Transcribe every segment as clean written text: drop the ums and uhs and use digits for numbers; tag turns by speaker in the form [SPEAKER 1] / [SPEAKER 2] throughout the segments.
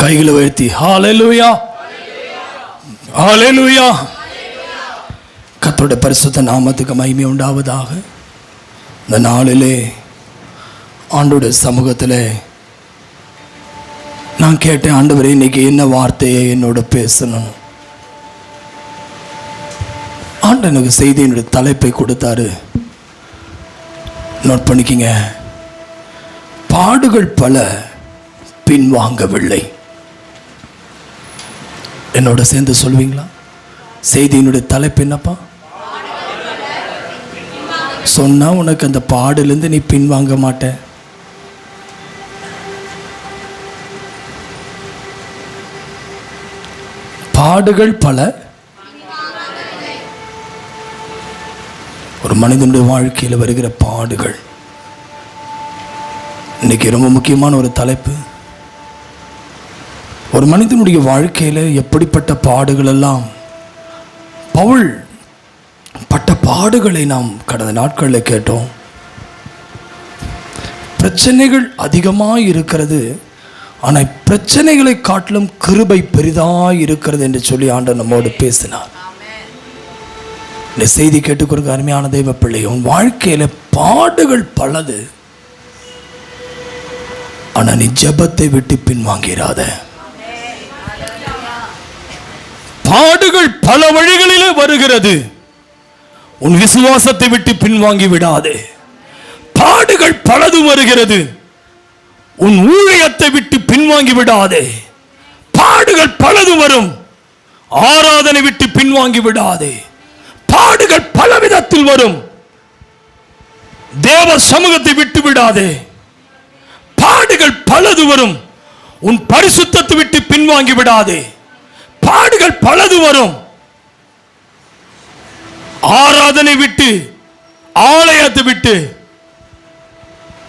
[SPEAKER 1] கைகளை உயர்த்தி ஹல்லேலூயா, ஹல்லேலூயா. கர்த்தருடைய பரிசுத்த நாமத்துக்கு மகிமை உண்டாவதாக. இந்த நாளிலே ஆண்டவருடைய சமூகத்தில் நான் கேட்டேன், ஆண்டவரே இன்னைக்கு என்ன வார்த்தையை என்னோட பேசணும். ஆண்டவர் எனக்கு செய்தியினுடைய தலைப்பை கொடுத்தாரு. நோட் பண்ணிக்கிங்க. பாடுகள் பல பின்வாங்கவில்லை. என்னோட சேர்ந்து சொல்வீங்களா? செய்தியினுடைய தலைப்பு என்னப்பா? சொன்னா உனக்கு அந்த பாடுலேருந்து நீ பின்வாங்க மாட்ட. பாடுகள் பல. ஒரு மனிதனுடைய வாழ்க்கையில் வருகிற பாடுகள் இன்னைக்கு ரொம்ப முக்கியமான ஒரு தலைப்பு. ஒரு மனிதனுடைய வாழ்க்கையில் எப்படிப்பட்ட பாடுகள் எல்லாம், பவுல் பட்ட பாடுகளை நாம் கடந்த நாட்களில் கேட்டோம். பிரச்சனைகள் அதிகமாக இருக்கிறது, ஆனால் பிரச்சனைகளை காட்டிலும் கிருபை பெரிதாக இருக்கிறது என்று சொல்லி ஆண்டவர் நம்மோடு பேசினார். இந்த செய்தி கேட்டுக்கொடுக்க அருமையான தெய்வ பிள்ளை, உன் வாழ்க்கையில் பாடுகள் பலது, ஆனால் நீ ஜெபத்தை விட்டு பின்வாங்கிறாத. பாடுகள் பல வழிகளிலே வருகிறது, உன் விசுவாசத்தை விட்டு பின்வாங்கி விடாதே. பாடுகள் பலது வருகிறது, உன் ஊழியத்தை விட்டு பின்வாங்கி விடாதே. பாடுகள் பலது வரும், ஆராதனை விட்டு பின்வாங்கி விடாதே. பாடுகள் பல விதத்தில் வரும், தேவ சமூகத்தை விட்டு விடாதே. பாடுகள் பலது வரும், உன் பரிசுத்தத்தை விட்டு பின்வாங்கி விடாதே. பாடுகள் பலது வரும், ஆராதனை விட்டு, ஆலயத்தை விட்டு,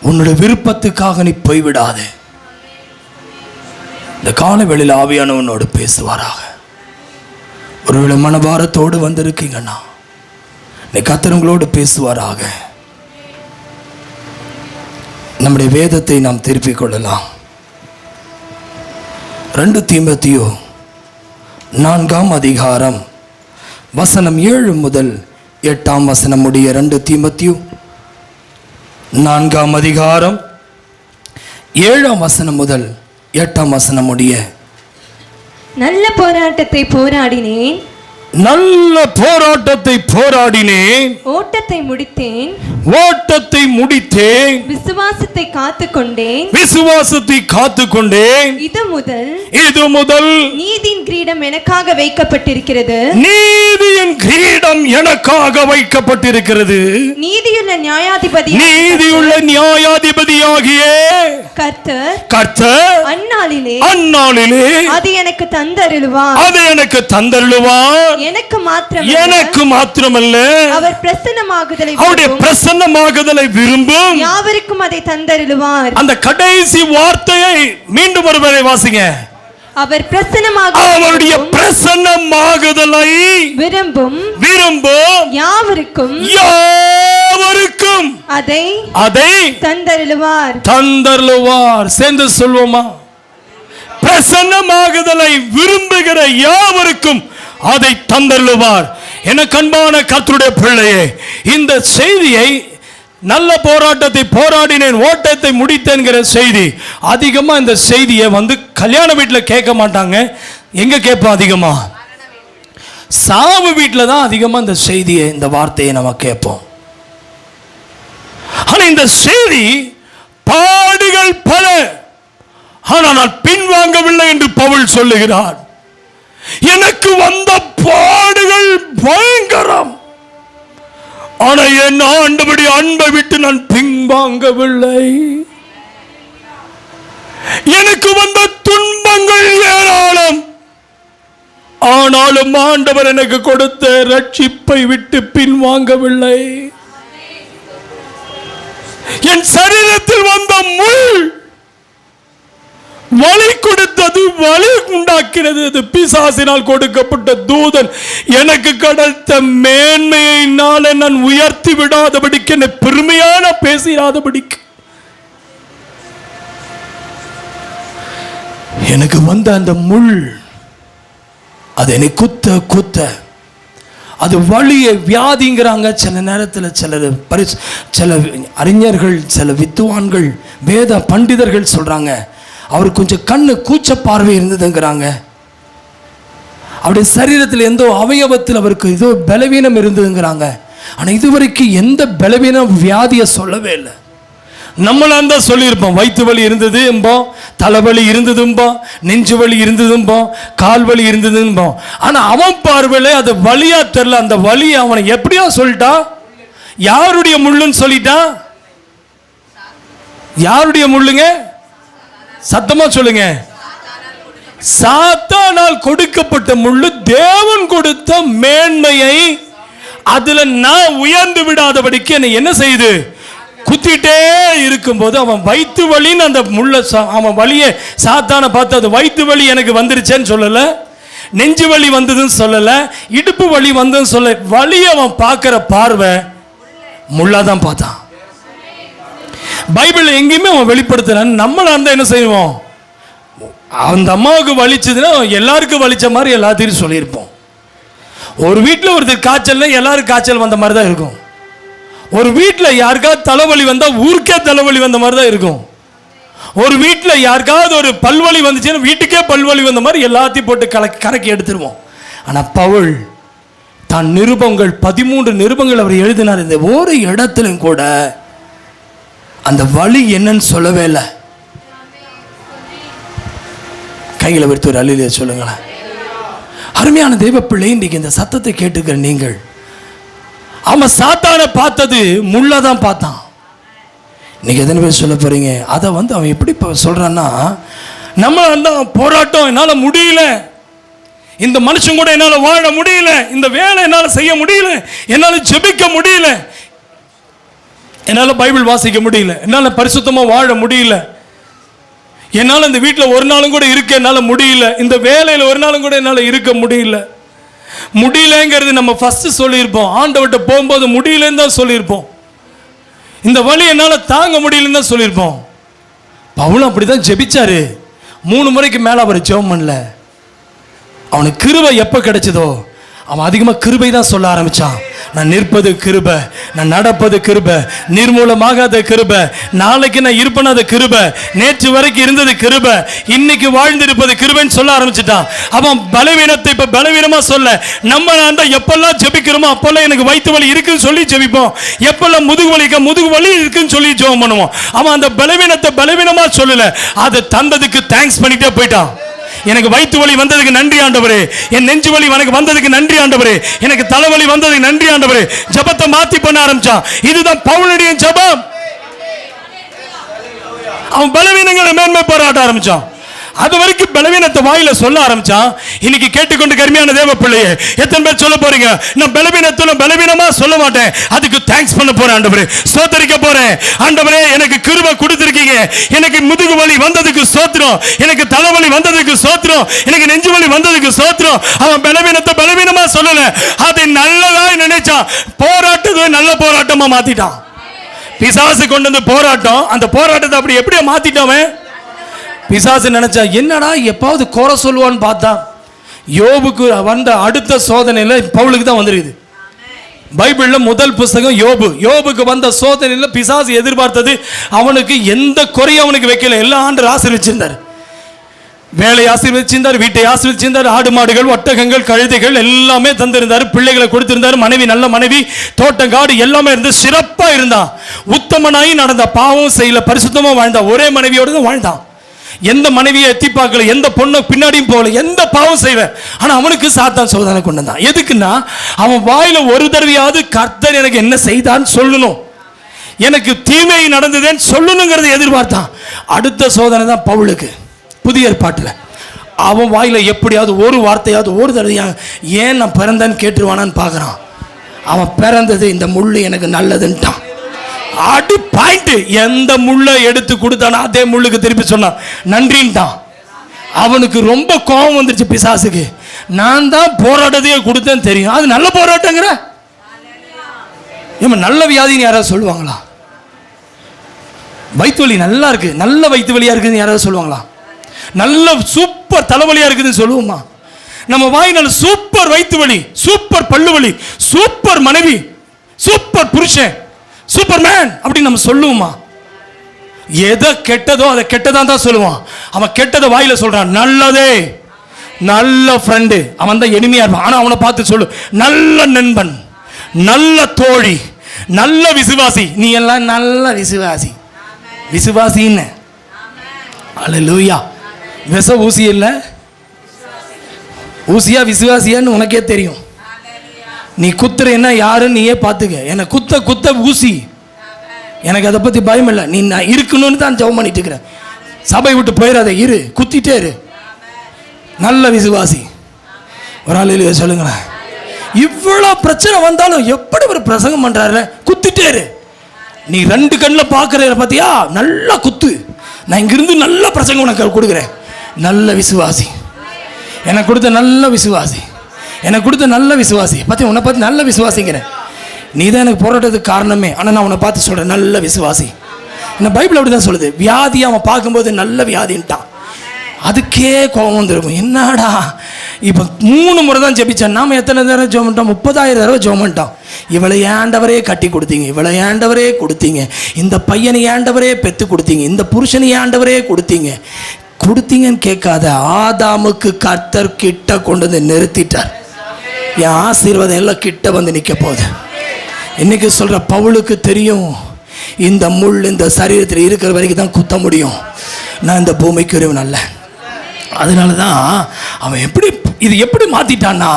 [SPEAKER 1] உன்னுடைய விருப்பத்துக்காக நீ போய்விடாதே. இந்த காலவெளியில் ஆவியானவனோடு பேசுவாராக. ஒருவேளை மனபாரத்தோடு வந்திருக்கீங்கன்னா நீ கர்த்தர்களோடு பேசுவாராக. நம்முடைய வேதத்தை நாம் திருப்பிக் கொள்ளலாம். 2 தீமோத்தேயு 4ஆம் அதிகாரம் வசனம் 7 முதல் 8ஆம் வசனம் முடிய. 2 தீமோத்தேயு 4ஆம் அதிகாரம் 7ஆம் வசனம் முதல் 8ஆம் வசனம் முடிய.
[SPEAKER 2] நல்ல போராட்டத்தை போராடினேன்,
[SPEAKER 1] நல்ல போராட்டத்தை போராடினேன்,
[SPEAKER 2] ஓட்டத்தை முடித்தேன்,
[SPEAKER 1] ஓட்டத்தை முடித்தேன்,
[SPEAKER 2] விசுவாசத்தை காத்துக்கொண்டேன்,
[SPEAKER 1] விசுவாசத்தை காத்துக்கொண்டேன்.
[SPEAKER 2] இது முதல்
[SPEAKER 1] நீதியின்
[SPEAKER 2] கிரீடம் எனக்காக வைக்கப்பட்டிருக்கிறது,
[SPEAKER 1] நீதியின் கிரீடம் எனக்காக வைக்கப்பட்டிருக்கிறது.
[SPEAKER 2] நீதியுள்ள
[SPEAKER 1] நியாயாதிபதியாகிய
[SPEAKER 2] கர்த்தர் அந்நாளிலே அது எனக்கு தந்தருளுவார்.
[SPEAKER 1] எனக்கு மாத்திரமல்ல,
[SPEAKER 2] அவர்
[SPEAKER 1] பிரசன்னமாகுதலை விரும்பும்
[SPEAKER 2] யாவருக்கும் அதை தந்தருளுவார்.
[SPEAKER 1] அந்த கடைசி வார்த்தையை மீண்டும் ஒருமுறை வாசிங்க.
[SPEAKER 2] அவருடைய
[SPEAKER 1] பிரசன்னமாகுதலை விரும்பும்
[SPEAKER 2] யாவருக்கும் அதை தந்தருளுவார்.
[SPEAKER 1] சேர்ந்து சொல்வோமா? பிரசன்னமாகுதலை விரும்புகிற யாவருக்கும் அதை தந்தருளுவார். எனக்கு அன்பான கர்த்தருடைய பிள்ளையே, இந்த செய்தியை நல்ல போராட்டத்தை போராடினேன், ஓட்டத்தை முடித்தேன்கிற செய்தி அதிகமா, இந்த செய்தியை கல்யாண வீட்டில் கேட்க மாட்டாங்க. எங்க கேட்போம்? அதிகமா சாவு வீட்டில் தான் அதிகமா இந்த செய்தியை, இந்த வார்த்தையை நம்ம கேட்போம். ஆனா இந்த செய்தி பாடுகள் பல, ஆனால் நான் பின்வாங்கவில்லை என்று பவுல் சொல்லுகிறார். எனக்கு வந்த பாடுகள் பயங்கரம், ஆனா என் ஆண்டவருடைய அன்பை விட்டு நான் பின்வாங்கவில்லை. எனக்கு வந்த துன்பங்கள் ஏராளம், ஆனாலும் ஆண்டவர் எனக்கு கொடுத்த ரட்சிப்பை விட்டு பின்வாங்கவில்லை. என் சரீரத்தில் வந்த முள் வலி கொடுத்தது, வலி உண்டாக்கினது. அது பிசாசினால் கொடுக்கப்பட்ட தூதன் எனக்கு கிடைத்த மேன்மையினால நான் உயர்த்தி விடாதபடிக்கு, என்னை பெருமையான பேசிடாதபடிக்கு எனக்கு வந்த அந்த முள் அது என்னை குத்த குத்த அது வலியை வியாதிங்கிறாங்க. சில நேரத்தில் சில அறிஞர்கள், சில வித்துவான்கள், வேத பண்டிதர்கள் சொல்றாங்க அவர் கொஞ்சம் கண்ணு கூச்ச பார்வை இருந்ததுங்கிறாங்க. அவருடைய சரீரத்தில் எந்த அவயவத்தில் அவருக்கு ஏதோ பலவீனம் இருந்ததுங்கிறாங்க. ஆனால் இதுவரைக்கும் எந்த பலவீனம் வியாதியை சொல்லவே இல்லை. நம்மளாம் தான் சொல்லியிருப்போம், வயிற்று வலி இருந்ததும்போம், தலைவலி இருந்ததும்போம், நெஞ்சு வலி இருந்ததும்போம், கால் வலி இருந்ததும்போம். ஆனால் அவன் பார்வையில அது வலியா தெரியல. அந்த வலி அவனை எப்படியா சொல்லிட்டான்? யாருடைய முள்ளுன்னு சொல்லிட்டான்? யாருடைய முள்ளுங்க? சத்தமா சொல்லுங்க. சாத்தானால் கொடுக்கப்பட்ட முள்ளு. தேவன் கொடுத்த மேன்மையை அதுல நான் உயர்ந்து விடாதபடிக்கு என்ன செய்யுது? குத்திட்டே இருக்கும்போது அவன் வயிற்று வலின்னு அந்த முள்ள அவன் வலியை சாத்தான பார்த்து அது வயிற்று வலி எனக்கு வந்துருச்சேன்னு சொல்லல, நெஞ்சு வலி வந்ததுன்னு சொல்லல, இடுப்பு வலி வந்ததுன்னு சொல்ல. வலி அவன் பார்க்கிற பார்வை முள்ளாதான் பார்த்தான். பைபிள் எங்கேயுமே அவன் வெளிப்படுத்தல. நம்மளா இருந்தா என்ன செய்வோம்? அந்த அம்மாவுக்கு வலிச்சதுன்னா எல்லாருக்கும் வலிச்ச மாதிரி எல்லாத்தையும் சொல்லியிருப்போம். ஒரு வீட்டில் ஒருத்தர் காய்ச்சல்னா எல்லாருக்கும் காய்ச்சல் வந்த மாதிரி தான் இருக்கும். ஒரு வீட்டில் யாருக்காவது தலைவலி வந்தால் ஊருக்கே தலைவலி வந்த மாதிரி தான் இருக்கும். ஒரு வீட்டில் யாருக்காவது ஒரு பல்வலி வந்துச்சுன்னா வீட்டுக்கே பல்வலி வந்த மாதிரி எல்லாத்தையும் போட்டு கறக்கி எடுத்துருவோம். ஆனால் பவுல் தான் நிருபங்கள் 13 நிருபங்கள் அவர் எழுதினார். இந்த ஒரு இடத்திலும் கூட அந்த வலி என்னன்னு சொல்லவே இல்லை. கையில் வைத்து ஒரு அல்லேலூயா சொல்லுங்களேன். அருமையான தெய்வ பிள்ளை, இன்றைக்கு இந்த சத்தத்தை கேட்டுக்கிற நீங்கள், அவன் சாத்தானை பார்த்தது முள்ளதான் பார்த்தான். இன்னைக்கு எத்தனை பேர் சொல்ல போறீங்க? அதை அவன் எப்படி சொல்றான்னா, நம்ம அந்த போராட்டம் என்னால் முடியல, இந்த மனுஷன் கூட என்னால் வாழ முடியல, இந்த வேலை என்னால் செய்ய முடியல, என்னால் ஜெபிக்க முடியல, என்னால் பைபிள் வாசிக்க முடியல, என்னால் பரிசுத்தமாக வாழ முடியல, என்னால் இந்த வீட்டில் ஒரு நாளும் கூட இருக்க என்னால் முடியல, இந்த வேலையில் ஒரு நாளும் கூட என்னால் இருக்க முடியல. முடியலங்கிறது நம்ம ஃபர்ஸ்ட் சொல்லியிருப்போம். ஆண்டவர்கிட்ட போகும்போது முடியலன்னு தான் சொல்லியிருப்போம். இந்த வலி என்னால் தாங்க முடியலன்னு தான் சொல்லியிருப்போம். பவுலும் அப்படி தான் ஜெபிச்சாரு. 3 முறைக்கு மேலே அவர் ஜெபம் பண்ணல. அவனுக்கு கிருபை எப்போ கிடைச்சதோ அவன் அதிகமாக கிருபை தான் சொல்ல ஆரம்பித்தான். நான் நிற்பது கிருபை, நான் நடப்பது கிருபை, நிர்மூலமாகாத கிருபை, நாளைக்கு நான் இருப்பேன் அது கிருபை, நேற்று வரைக்கும் இருந்தது கிருபை, இன்னைக்கு வாழ்ந்திருப்பது கிருபைன்னு சொல்ல ஆரம்பிச்சுட்டான். அவன் பலவீனத்தை இப்போ பலவீனமாக சொல்ல. நம்ம அந்த எப்பெல்லாம் ஜெபிக்கிறோமோ அப்பெல்லாம் எனக்கு வயிற்று வலி இருக்குன்னு சொல்லி ஜெபிப்போம். எப்பெல்லாம் முதுகு வலி இருக்குன்னு சொல்லி ஜெபம் பண்ணுவோம். அவன் அந்த பலவீனத்தை பலவீனமாக சொல்லலை, அதை தந்ததுக்கு தேங்க்ஸ் பண்ணிட்டே போயிட்டான். எனக்கு வயிற்று வலி வந்ததுக்கு நன்றி ஆண்டவரே, என் நெஞ்சு வலி எனக்கு வந்ததுக்கு நன்றி ஆண்டவரே, எனக்கு தலைவலி வந்ததுக்கு நன்றி ஆண்டவரே. ஜெபத்தை மாத்தி பண்ண ஆரம்பிச்சான். இதுதான் பவுலுடைய ஜெபம். அவன் பலவீனங்களை மேன்மை பாராட்ட ஆரம்பிச்சான். அது வரைக்கும் பலவீனத்தை வாயில சொல்ல ஆரம்பிச்சான். இன்னைக்கு கேட்டுக்கொண்டு கருமையான தேவ பிள்ளையே, எத்தனை பேர் சொல்ல போறீங்க, நான் பலவீனத்துல பலவீனமா சொல்ல மாட்டேன், அதுக்கு தேங்க்ஸ் பண்ண போறேன் ஆண்டவரே, ஸ்தோத்திரிக்க போறேன். ஆண்டவரே எனக்கு கிருபை கொடுத்திருக்கீங்க, எனக்கு முதுகு வலி வந்ததுக்கு ஸ்தோத்திரம், எனக்கு தலைவலி வந்ததுக்கு ஸ்தோத்திரம், எனக்கு நெஞ்சு வலி வந்ததுக்கு ஸ்தோத்திரம். அவன் பலவீனத்தை பலவீனமா சொல்லல, அதை நல்லதா நினைச்சான். போராட்டத்தை நல்ல போராட்டமா மாத்திட்டான். பிசாசு கொண்டு வந்து போராட்டம், அந்த போராட்டத்தை அப்படி எப்படியா மாத்திட்டவன்? பிசாசு நினைச்சா என்னடா எப்பாவது குறை சொல்லுவான்னு பார்த்தா, யோபுக்கு வந்த அடுத்த சோதனையில் பவுலுக்கு தான் வந்துருக்குது. பைபிள்ல முதல் புஸ்தகம் யோபு. யோபுக்கு வந்த சோதனையில் பிசாசு எதிர்பார்த்தது அவனுக்கு எந்த குறையும் அவனுக்கு வைக்கல. எல்லா ஆண்டு ஆசீர்வதிச்சிருந்தார், வேலை ஆசீர்வதிச்சிருந்தார், வீட்டை ஆசீர்வதிச்சிருந்தார், ஆடு மாடுகள் ஒட்டகங்கள் கழுதைகள் எல்லாமே தந்திருந்தார், பிள்ளைகளை கொடுத்திருந்தார், மனைவி நல்ல மனைவி, தோட்டம் காடு எல்லாமே இருந்து சிறப்பா இருந்தான். உத்தமனாய் நடந்த, பாவம் செய்யல, பரிசுத்தமா வாழ்ந்தா, ஒரே மனைவியோடு தான் வாழ்ந்தான். எந்த மனைவியை எத்தி பார்க்கல, எந்த பொண்ணு பின்னாடியும் போகல, எந்த பாவம் செய்யல. ஆனா அவனுக்கு சாத்தான் சோதனை கொண்டு வந்தான். எதுக்குன்னா அவன் வாயில ஒரு தடவையாவது கர்த்தர் எனக்கு என்ன செய்தான்னு சொல்லணும், எனக்கு தீமை நடந்ததுன்னு சொல்லணுங்கிறத எதிர்பார்த்தான். அடுத்த சோதனை தான் பவுலுக்கு புதிய ஏற்பாட்டில். அவன் வாயில எப்படியாவது ஒரு வார்த்தையாவது ஒரு தடவையா ஏன் நான் பிறந்தேன்னு கேட்டுருவானான்னு பார்க்குறான். அவன் பிறந்தது இந்த முள்ளு எனக்கு நல்லதுன்ட்டான். அடி பாயிண்ட். எந்த முள்ளை எடுத்து கொடுத்தானோ அதே முள்ளுக்கு திருப்பி சொன்னான் நன்றின்ட்டான். அவனுக்கு ரொம்ப கோபம் வந்துருச்சு பிசாசுக்கு. நான் தான் போராட்டத்தையே கொடுத்தேன்னு தெரியும், அது நல்ல போராட்டங்கிற நல்ல வியாதின்னு யாராவது சொல்லுவாங்களா? வயிற்று வலி நல்லா இருக்கு, நல்ல வயிற்று வலியா இருக்குன்னு யாராவது சொல்லுவாங்களா? நல்ல சூப்பர் தலைவலியா இருக்குதுன்னு சொல்லுவோமா? நம்ம வாயினால சூப்பர் வயிற்று வலி, சூப்பர் பல்லு வலி, சூப்பர் மனைவி, சூப்பர் புருஷன், சூப்பர் மேன் அப்படின்னு நம்ம சொல்லுவோமா? எதை கெட்டதோ அதை கெட்டதான் தான் சொல்லுவான். அவன் கெட்டதை வாயில சொல்றான். நல்லதே, நல்ல ஃப்ரெண்டு, அவன் தான் எளிமையா இருப்பான். ஆனா அவனை பார்த்து சொல்லு, நல்ல நண்பன், நல்ல தோழி, நல்ல விசுவாசி. நீ எல்லாம் நல்ல விசுவாசி, விசுவாசின்னு. அல்லேலூயா. விச ஊசி இல்லை, ஊசியா விசுவாசியான்னு உனக்கே தெரியும். நீ குத்துறேன்னா யாருன்னு நீயே பார்த்துக்க. என்னை குத்த குத்த ஊசி, எனக்கு அதை பற்றி பயம் இல்லை. நீ நான் இருக்கணும்னு தான் ஜெபம் பண்ணிட்டு இருக்கிறேன். சபை விட்டு போயிடாத, இரு, குத்திட்டே இரு. நல்ல விசுவாசி. ஒரு ஆள் சொல்லுங்களேன். இவ்வளோ பிரச்சனை வந்தாலும் எப்படி ஒரு பிரசங்கம் பண்றாரு? குத்திட்டே இரு. நீ 2 கண்ணில் பார்க்குற பார்த்தியா, நல்லா குத்து. நான் இங்கிருந்து நல்ல பிரசங்கம் உனக்கு கொடுக்குறேன். நல்ல விசுவாசி, எனக்கு கொடுத்த நல்ல விசுவாசி, எனக்கு கொடுத்த நல்ல விசுவாசி. பார்த்தி, உன்னை பார்த்து நல்ல விசுவாசிங்கிறேன். நீ தான் எனக்கு போராட்டத்துக்கு காரணமே. ஆனால் நான் உன்னை பார்த்து சொல்கிறேன் நல்ல விசுவாசி. இந்த பைபிள் அப்படி தான் சொல்லுது. வியாதி அவன் பார்க்கும்போது நல்ல வியாதின்ட்டான். அதுக்கே கோபம் வந்துருக்கும். என்னடா இப்போ 3 முறை தான் ஜெபிச்சான். நாம் எத்தனை தடவை ஜெபம் பண்ணிட்டோம்? 30,000 தடவை ஜெபம் பண்ணிட்டோம். இவளை ஏண்டவரே கட்டி கொடுத்தீங்க, இவளை ஏண்டவரே கொடுத்தீங்க, இந்த பையனை ஏண்டவரே பெற்று கொடுத்தீங்க, இந்த புருஷனை ஏண்டவரே கொடுத்தீங்க. கொடுத்தீங்கன்னு கேட்காத, ஆதாமுக்கு கர்த்தர் கிட்ட கொண்டு வந்து நிறுத்திட்டார். என் ஆசீர்வாதம் எல்லாம் கிட்ட வந்து நிற்க போகுது. இன்னைக்கு சொல்கிற பவுலுக்கு தெரியும், இந்த முள் இந்த சரீரத்தில் இருக்கிற வரைக்கும் தான் குத்த முடியும். நான் இந்த பூமிக்கு உரியவன் அல்ல. அதனால தான் அவன் இது எப்படி மாற்றிட்டான்னா,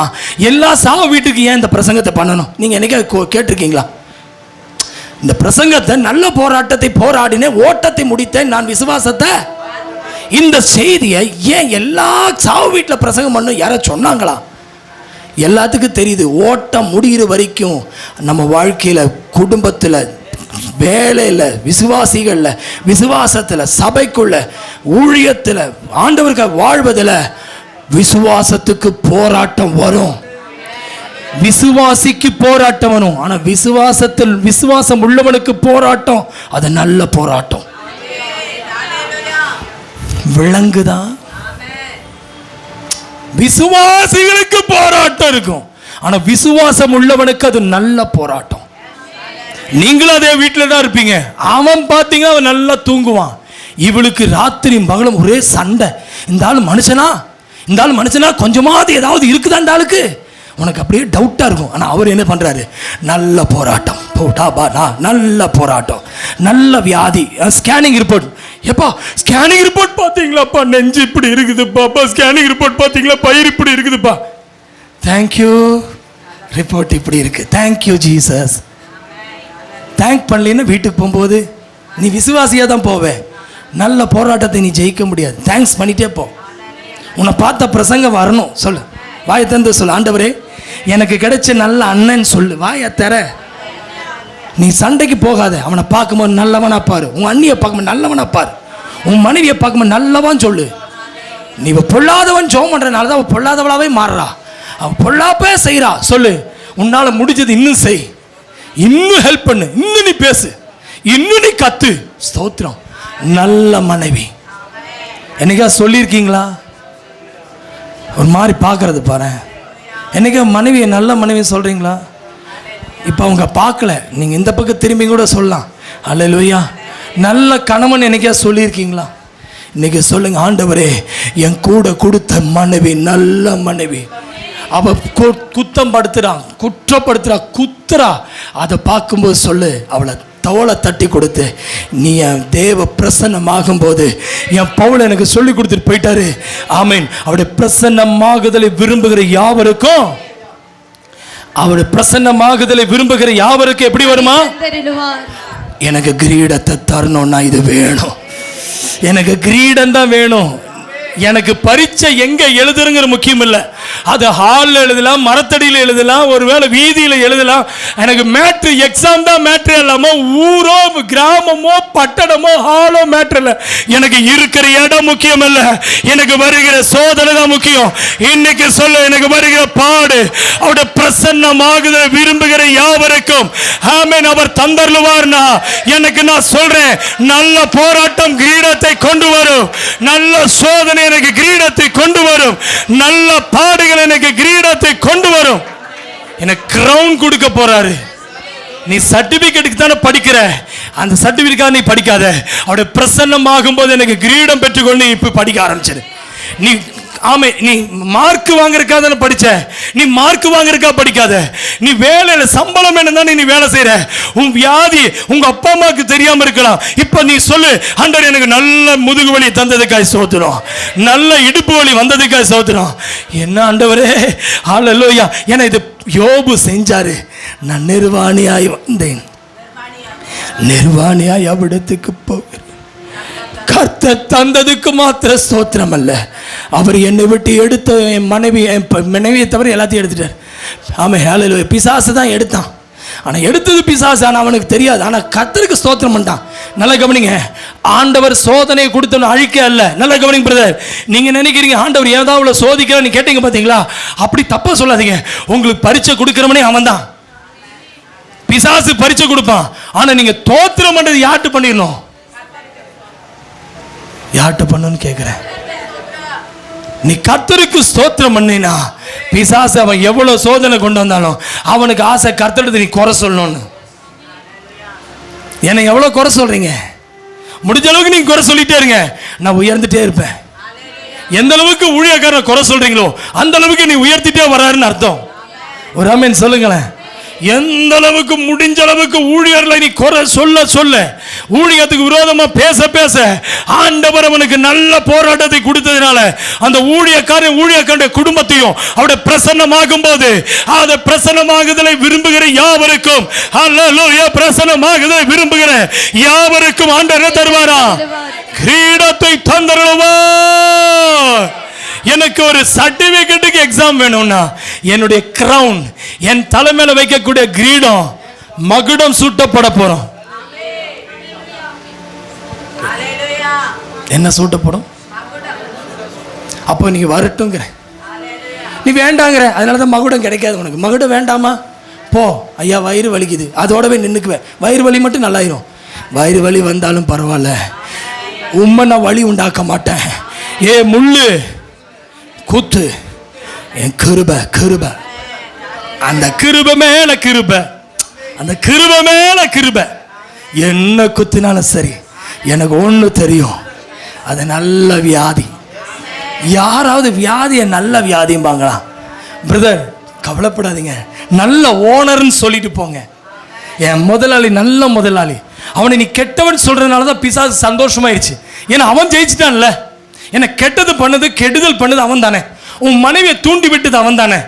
[SPEAKER 1] எல்லா சாவு வீட்டுக்கு ஏன் இந்த பிரசங்கத்தை பண்ணணும்? நீங்கள் என்னைக்கா கேட்டிருக்கீங்களா? இந்த பிரசங்கத்தை நல்ல போராட்டத்தை போராடினேன், ஓட்டத்தை முடித்தேன், நான் விசுவாசத்தை. இந்த செய்தியை ஏன் எல்லா சாவு வீட்டில் பிரசங்கம் பண்ணணும்? யாரை சொன்னாங்களா? எல்லாத்துக்கும் தெரியுது. ஓட்டம் முடிகிற வரைக்கும் நம்ம வாழ்க்கையில், குடும்பத்தில், வேலையில், விசுவாசிகளில், விசுவாசத்தில், சபைக்குள்ள, ஊழியத்தில், ஆண்டவருக்கு வாழ்வதில் விசுவாசத்துக்கு போராட்டம் வரும். விசுவாசிக்கு போராட்டம் வரும். ஆனால் விசுவாசத்தில் விசுவாசம் உள்ளவனுக்கு போராட்டம், அது நல்ல போராட்டம். விளங்குதா? விசுவாசிகளுக்கு போராட்டம் இருக்கும். ஆனா விசுவாசம் உள்ளவனுக்கு அது நல்ல போராட்டம். நீங்களும் அதே வீட்டில் தான் இருப்பீங்க. அவன் பார்த்தீங்க, அவன் நல்லா தூங்குவான். இவளுக்கு ராத்திரி பகலும் ஒரே சண்டை. இந்த ஆள் மனுஷனா, இந்த ஆள் மனுஷனா, கொஞ்சமாவது ஏதாவது இருக்குதா இந்த ஆளுக்கு? உனக்கு அப்படியே டவுட்டாக இருக்கும். ஆனால் அவர் என்ன பண்ணுறாரு? நல்ல போராட்டம், நல்ல போராட்டம், நல்ல வியாதி. ஸ்கேனிங் ரிப்போர்ட், எப்பா ஸ்கேனிங் ரிப்போர்ட் பார்த்தீங்களாப்பா, நெஞ்சு இப்படி இருக்குதுப்பா, ஸ்கேனிங் ரிப்போர்ட் பார்த்தீங்களா, பயிர் இப்படி இருக்குதுப்பா, தேங்க்யூ, ரிப்போர்ட் இப்படி இருக்கு, தேங்க்யூ ஜீசஸ். தேங்க் பண்ணலன்னா வீட்டுக்கு போகும்போது நீ விசுவாசியாக தான் போவே. நல்ல போராட்டத்தை நீ ஜெயிக்க முடியாது. தேங்க்ஸ் பண்ணிட்டே போ. உன்னை பார்த்த பிரசங்கம் வரணும். சொல்லு, வாயை தந்து சொல்லு, ஆண்டவரே எனக்கு கிடைச்ச நல்ல அண்ணன் சொல்லு. வாயை தர. நீ சண்டைக்கு போகாத. அவனை பார்க்கும்போது நல்லவனா பாரு. உன் அண்ணியை பார்க்கும்போது நல்லவனா பாரு. உன் மனைவியை பார்க்கும்போது நல்லவன் சொல்லு. நீ பொல்லாதவன் ஜெபம் பண்றதுனால தான் அவன் பொல்லாதவளாவே மாறுறா. அவன் பொல்லாப்பே செய்கிறா. சொல்லு, உன்னால் முடிஞ்சது இன்னும் செய், இன்னும் ஹெல்ப் பண்ணு, இன்னும் நீ பேசு, இன்னும் நீ கத்து. ஸ்தோத்திரம். நல்ல மனைவி என்னைக்கா சொல்லியிருக்கீங்களா? ஒரு மாதிரி பார்க்கறது பாரு. என்னைக்கா மனைவியை நல்ல மனைவி சொல்கிறீங்களா? இப்போ அவங்க பார்க்கல, நீங்கள் இந்த பக்கம் திரும்பி கூட சொல்லலாம். அல்லேலூயா. நல்ல கணவன் என்னைக்கா சொல்லியிருக்கீங்களா? இன்னைக்கு சொல்லுங்க, ஆண்டவரே என் கூட கொடுத்த மனைவி நல்ல மனைவி. அவ குத்தம் படுத்துறான், குற்றப்படுத்துறா, குத்துறா. அதை பார்க்கும்போது சொல்லு, அவளை தோளை தட்டி கொடுத்து, நீ என் தேவ பிரசன்னமாகும் போது, என் பவுல் எனக்கு சொல்லி கொடுத்துட்டு போயிட்டாரு. ஆமீன். அவருடைய பிரசன்னமாகுதலை விரும்புகிற யாவருக்கும், அவருடைய பிரசன்னமாகுதலை விரும்புகிற யாவருக்கும் எப்படி வருமா? எனக்கு கிரீடத்தை தரணும்னா இது வேணும். எனக்கு கிரீடம் தான் வேணும். எனக்கு பரீட்சை எங்க எழுதுறங்கிற முக்கியம் இல்லை. அது ஹாலில் எழுதலாம், மரத்தடியில் எழுதலாம், ஒருவேளை வீதியில் எழுதலாம். எனக்கு மேட்ரு எக்ஸாம் தான் மேட்ரு இல்லாமல் ஊரோ கிராமமோ பட்டணமோ ஹாலோ மேட்ரு இல்லை. எனக்கு இருக்கிற இடம் முக்கியம் இல்லை, எனக்கு வருகிற சோதனை தான் முக்கியம். இன்னைக்கு சொல்ல, எனக்கு வருகிற பாடு அவருடைய பிரசன்னமாகுதலை விரும்புகிற யாவருக்கும் ஆமென் அவர் தந்தருளுவார்னா, எனக்கு நான் சொல்றேன், நல்ல போராட்டம் கிரீடத்தை கொண்டு வரும், நல்ல சோதனை எனக்கு கிரீடத்தை கொண்டு வரும், நல்ல பாடுகள் எனக்கு கிரீடத்தை கொண்டு வரும். எனக்கு கிரவுன் கொடுக்க போறாரு. நீ சர்டிபிகேட்டுக்கு தானே படிக்கிற, அந்த சர்டிபிகேட் நீ படிக்காத, அவருடைய பிரசன்னம் ஆகும்போது எனக்கு கிரீடம் பெற்றுக்கொண்டு இப்ப படிக்க ஆரம்பிச்சிரு. நீ ஆமே, நீ மார்க் வாங்குறதுக்காக தானே படிச்ச, நீ மார்க் வாங்குறதுக்காக படிக்காத. நீ வேலையில சம்பளம் என்னதானே நீ வேலை செய்யற. உன் வியாதி உங்க அப்பா அம்மாவுக்கு தெரியாம இருக்கலாம். இப்ப நீ சொல்லு, ஆண்டவர் எனக்கு நல்ல முதுகு வலி தந்ததுக்காக ஸ்தோத்திரம், நல்ல இடுப்பு வலி வந்ததுக்காக ஸ்தோத்திரம். என்ன ஆண்டவரே, ஹல்லேலூயா. ஏன்னா இது யோபு செஞ்சாரு. நான் நிர்வாணியாய் வந்தேன், நிர்வாணியாய் அவ்விடத்துக்கு போகிறேன். கர்த்தர் தந்ததுக்கு மாத்திர ஸ்தோத்திரம் அல்ல, அவர் என்னை விட்டு எடுத்த என் மனைவியை தவிர எல்லாத்தையும் எடுத்துட்டார். ஆமாம், ஹல்லேலூயா. பிசாசு தான் எடுத்தான், ஆனால் எடுத்தது பிசாசு, ஆனால் அவனுக்கு தெரியாது. ஆனால் கர்த்தருக்கு ஸ்தோத்திரம் பண்ணிட்டான். நல்லா கவனிங்க, ஆண்டவர் சோதனையை கொடுத்தவன் அழிக்க அல்ல. நல்லா கவனிங்க பிரதர். நீங்கள் நினைக்கிறீங்க ஆண்டவர் ஏதாவது சோதிக்கிறான்னு கேட்டீங்க பார்த்தீங்களா, அப்படி தப்பாக சொல்லாதீங்க. உங்களுக்கு பரீட்சை கொடுக்குறவனே அவன் தான். பிசாசு பரீட்சை கொடுப்பான், ஆனால் நீங்கள் தோத்திரம் பண்ணுறது யார்ட்டு பண்ணிடணும், யார்ட்ட பண்ணுன்னு கேட்கிறேன். நீ கர்த்தருக்கு ஸ்தோத்திரம் பண்ணினா, பிசாசு அவன் எவ்வளவு சோதனை கொண்டு வந்தாலும் அவனுக்கு ஆசை கர்த்தருக்கு நீ குறை சொல்லணும்னு. என்னை எவ்வளவு குறை சொல்றீங்க, முடிஞ்ச அளவுக்கு நீங்க குறை சொல்லிட்டே இருங்க, நான் உயர்ந்துட்டே இருப்பேன். எந்த அளவுக்கு ஊழியக்காரனை குறை சொல்றீங்களோ அந்த அளவுக்கு நீ உயர்த்திட்டே வராருன்னு அர்த்தம். ஒரு ஆமென் சொல்லுங்களேன். எந்த அளவுக்கு முடிஞ்ச அளவுக்கு ஊழியர்களை நீ குறை சொல்ல சொல்ல, ஊழியத்துக்கு விரோதமா பேச பேச, ஆண்டவர் அவனுக்கு நல்ல போராட்டத்தை கொடுத்ததுனால அந்த ஊழியக்காரனுடைய குடும்பத்தையும் அவருடைய பிரசன்னமாகும் போது, அதை பிரசன்னமாகுதலை விரும்புகிற யாவருக்கும், ஹல்லேலூயா, பிரசன்னமாகுதலை விரும்புகிற யாவருக்கும் ஆண்டவர் தருவாரா, கிரீடத்தை தந்தருளுவார். எனக்கு ஒரு சர்டிபிகேட்டுக்கு எக்ஸாம் வேணும்னா, என்னுடைய கிரவுன், என் தலைமையில வைக்கக்கூடிய கிரீடம் மகுடம் சூட்டப்பட போறோம். என்ன சூட்டப்படும்? அப்போ நீங்க வரட்டுங்கிற, நீ வேண்டாங்கிற, அதனாலதான் மகுடம் கிடைக்காது உனக்கு. மகுடம் வேண்டாமா, போ ஐயா, வயிறு வலிக்குது, அதோடவே நின்னுக்குவேன். வயிறு வலி மட்டும் நல்லாயிரும். வயிறு வலி வந்தாலும் பரவாயில்ல, உண்மை நான் வலி உண்டாக்க மாட்டேன். ஏ முள்ளு குத்து, என் கிருபை கிருபை, அந்த கிருபை மேல கிருபை, அந்த கிருபை மேல கிருபை. என்ன குத்தினாலும் சரி, எனக்கு ஒன்று தெரியும், அது நல்ல வியாதி. யாராவது வியாதியை நல்ல வியாதியும்பாங்களா? பிரதர் கவலைப்படாதீங்க, நல்ல ஓனர்னு சொல்லிட்டு போங்க. என் முதலாளி நல்ல முதலாளி, அவனை நீ கெட்டவன் சொல்றதுனால தான் பிசாசு சந்தோஷமாயிருச்சு. ஏன்னா அவன் ஜெயிச்சிட்டான்ல. என்ன கெட்டது பண்ணது கெடுதல் பண்ணது அவன் தானே. உன் மனைவியை தூண்டி விட்டது அவன் தானே.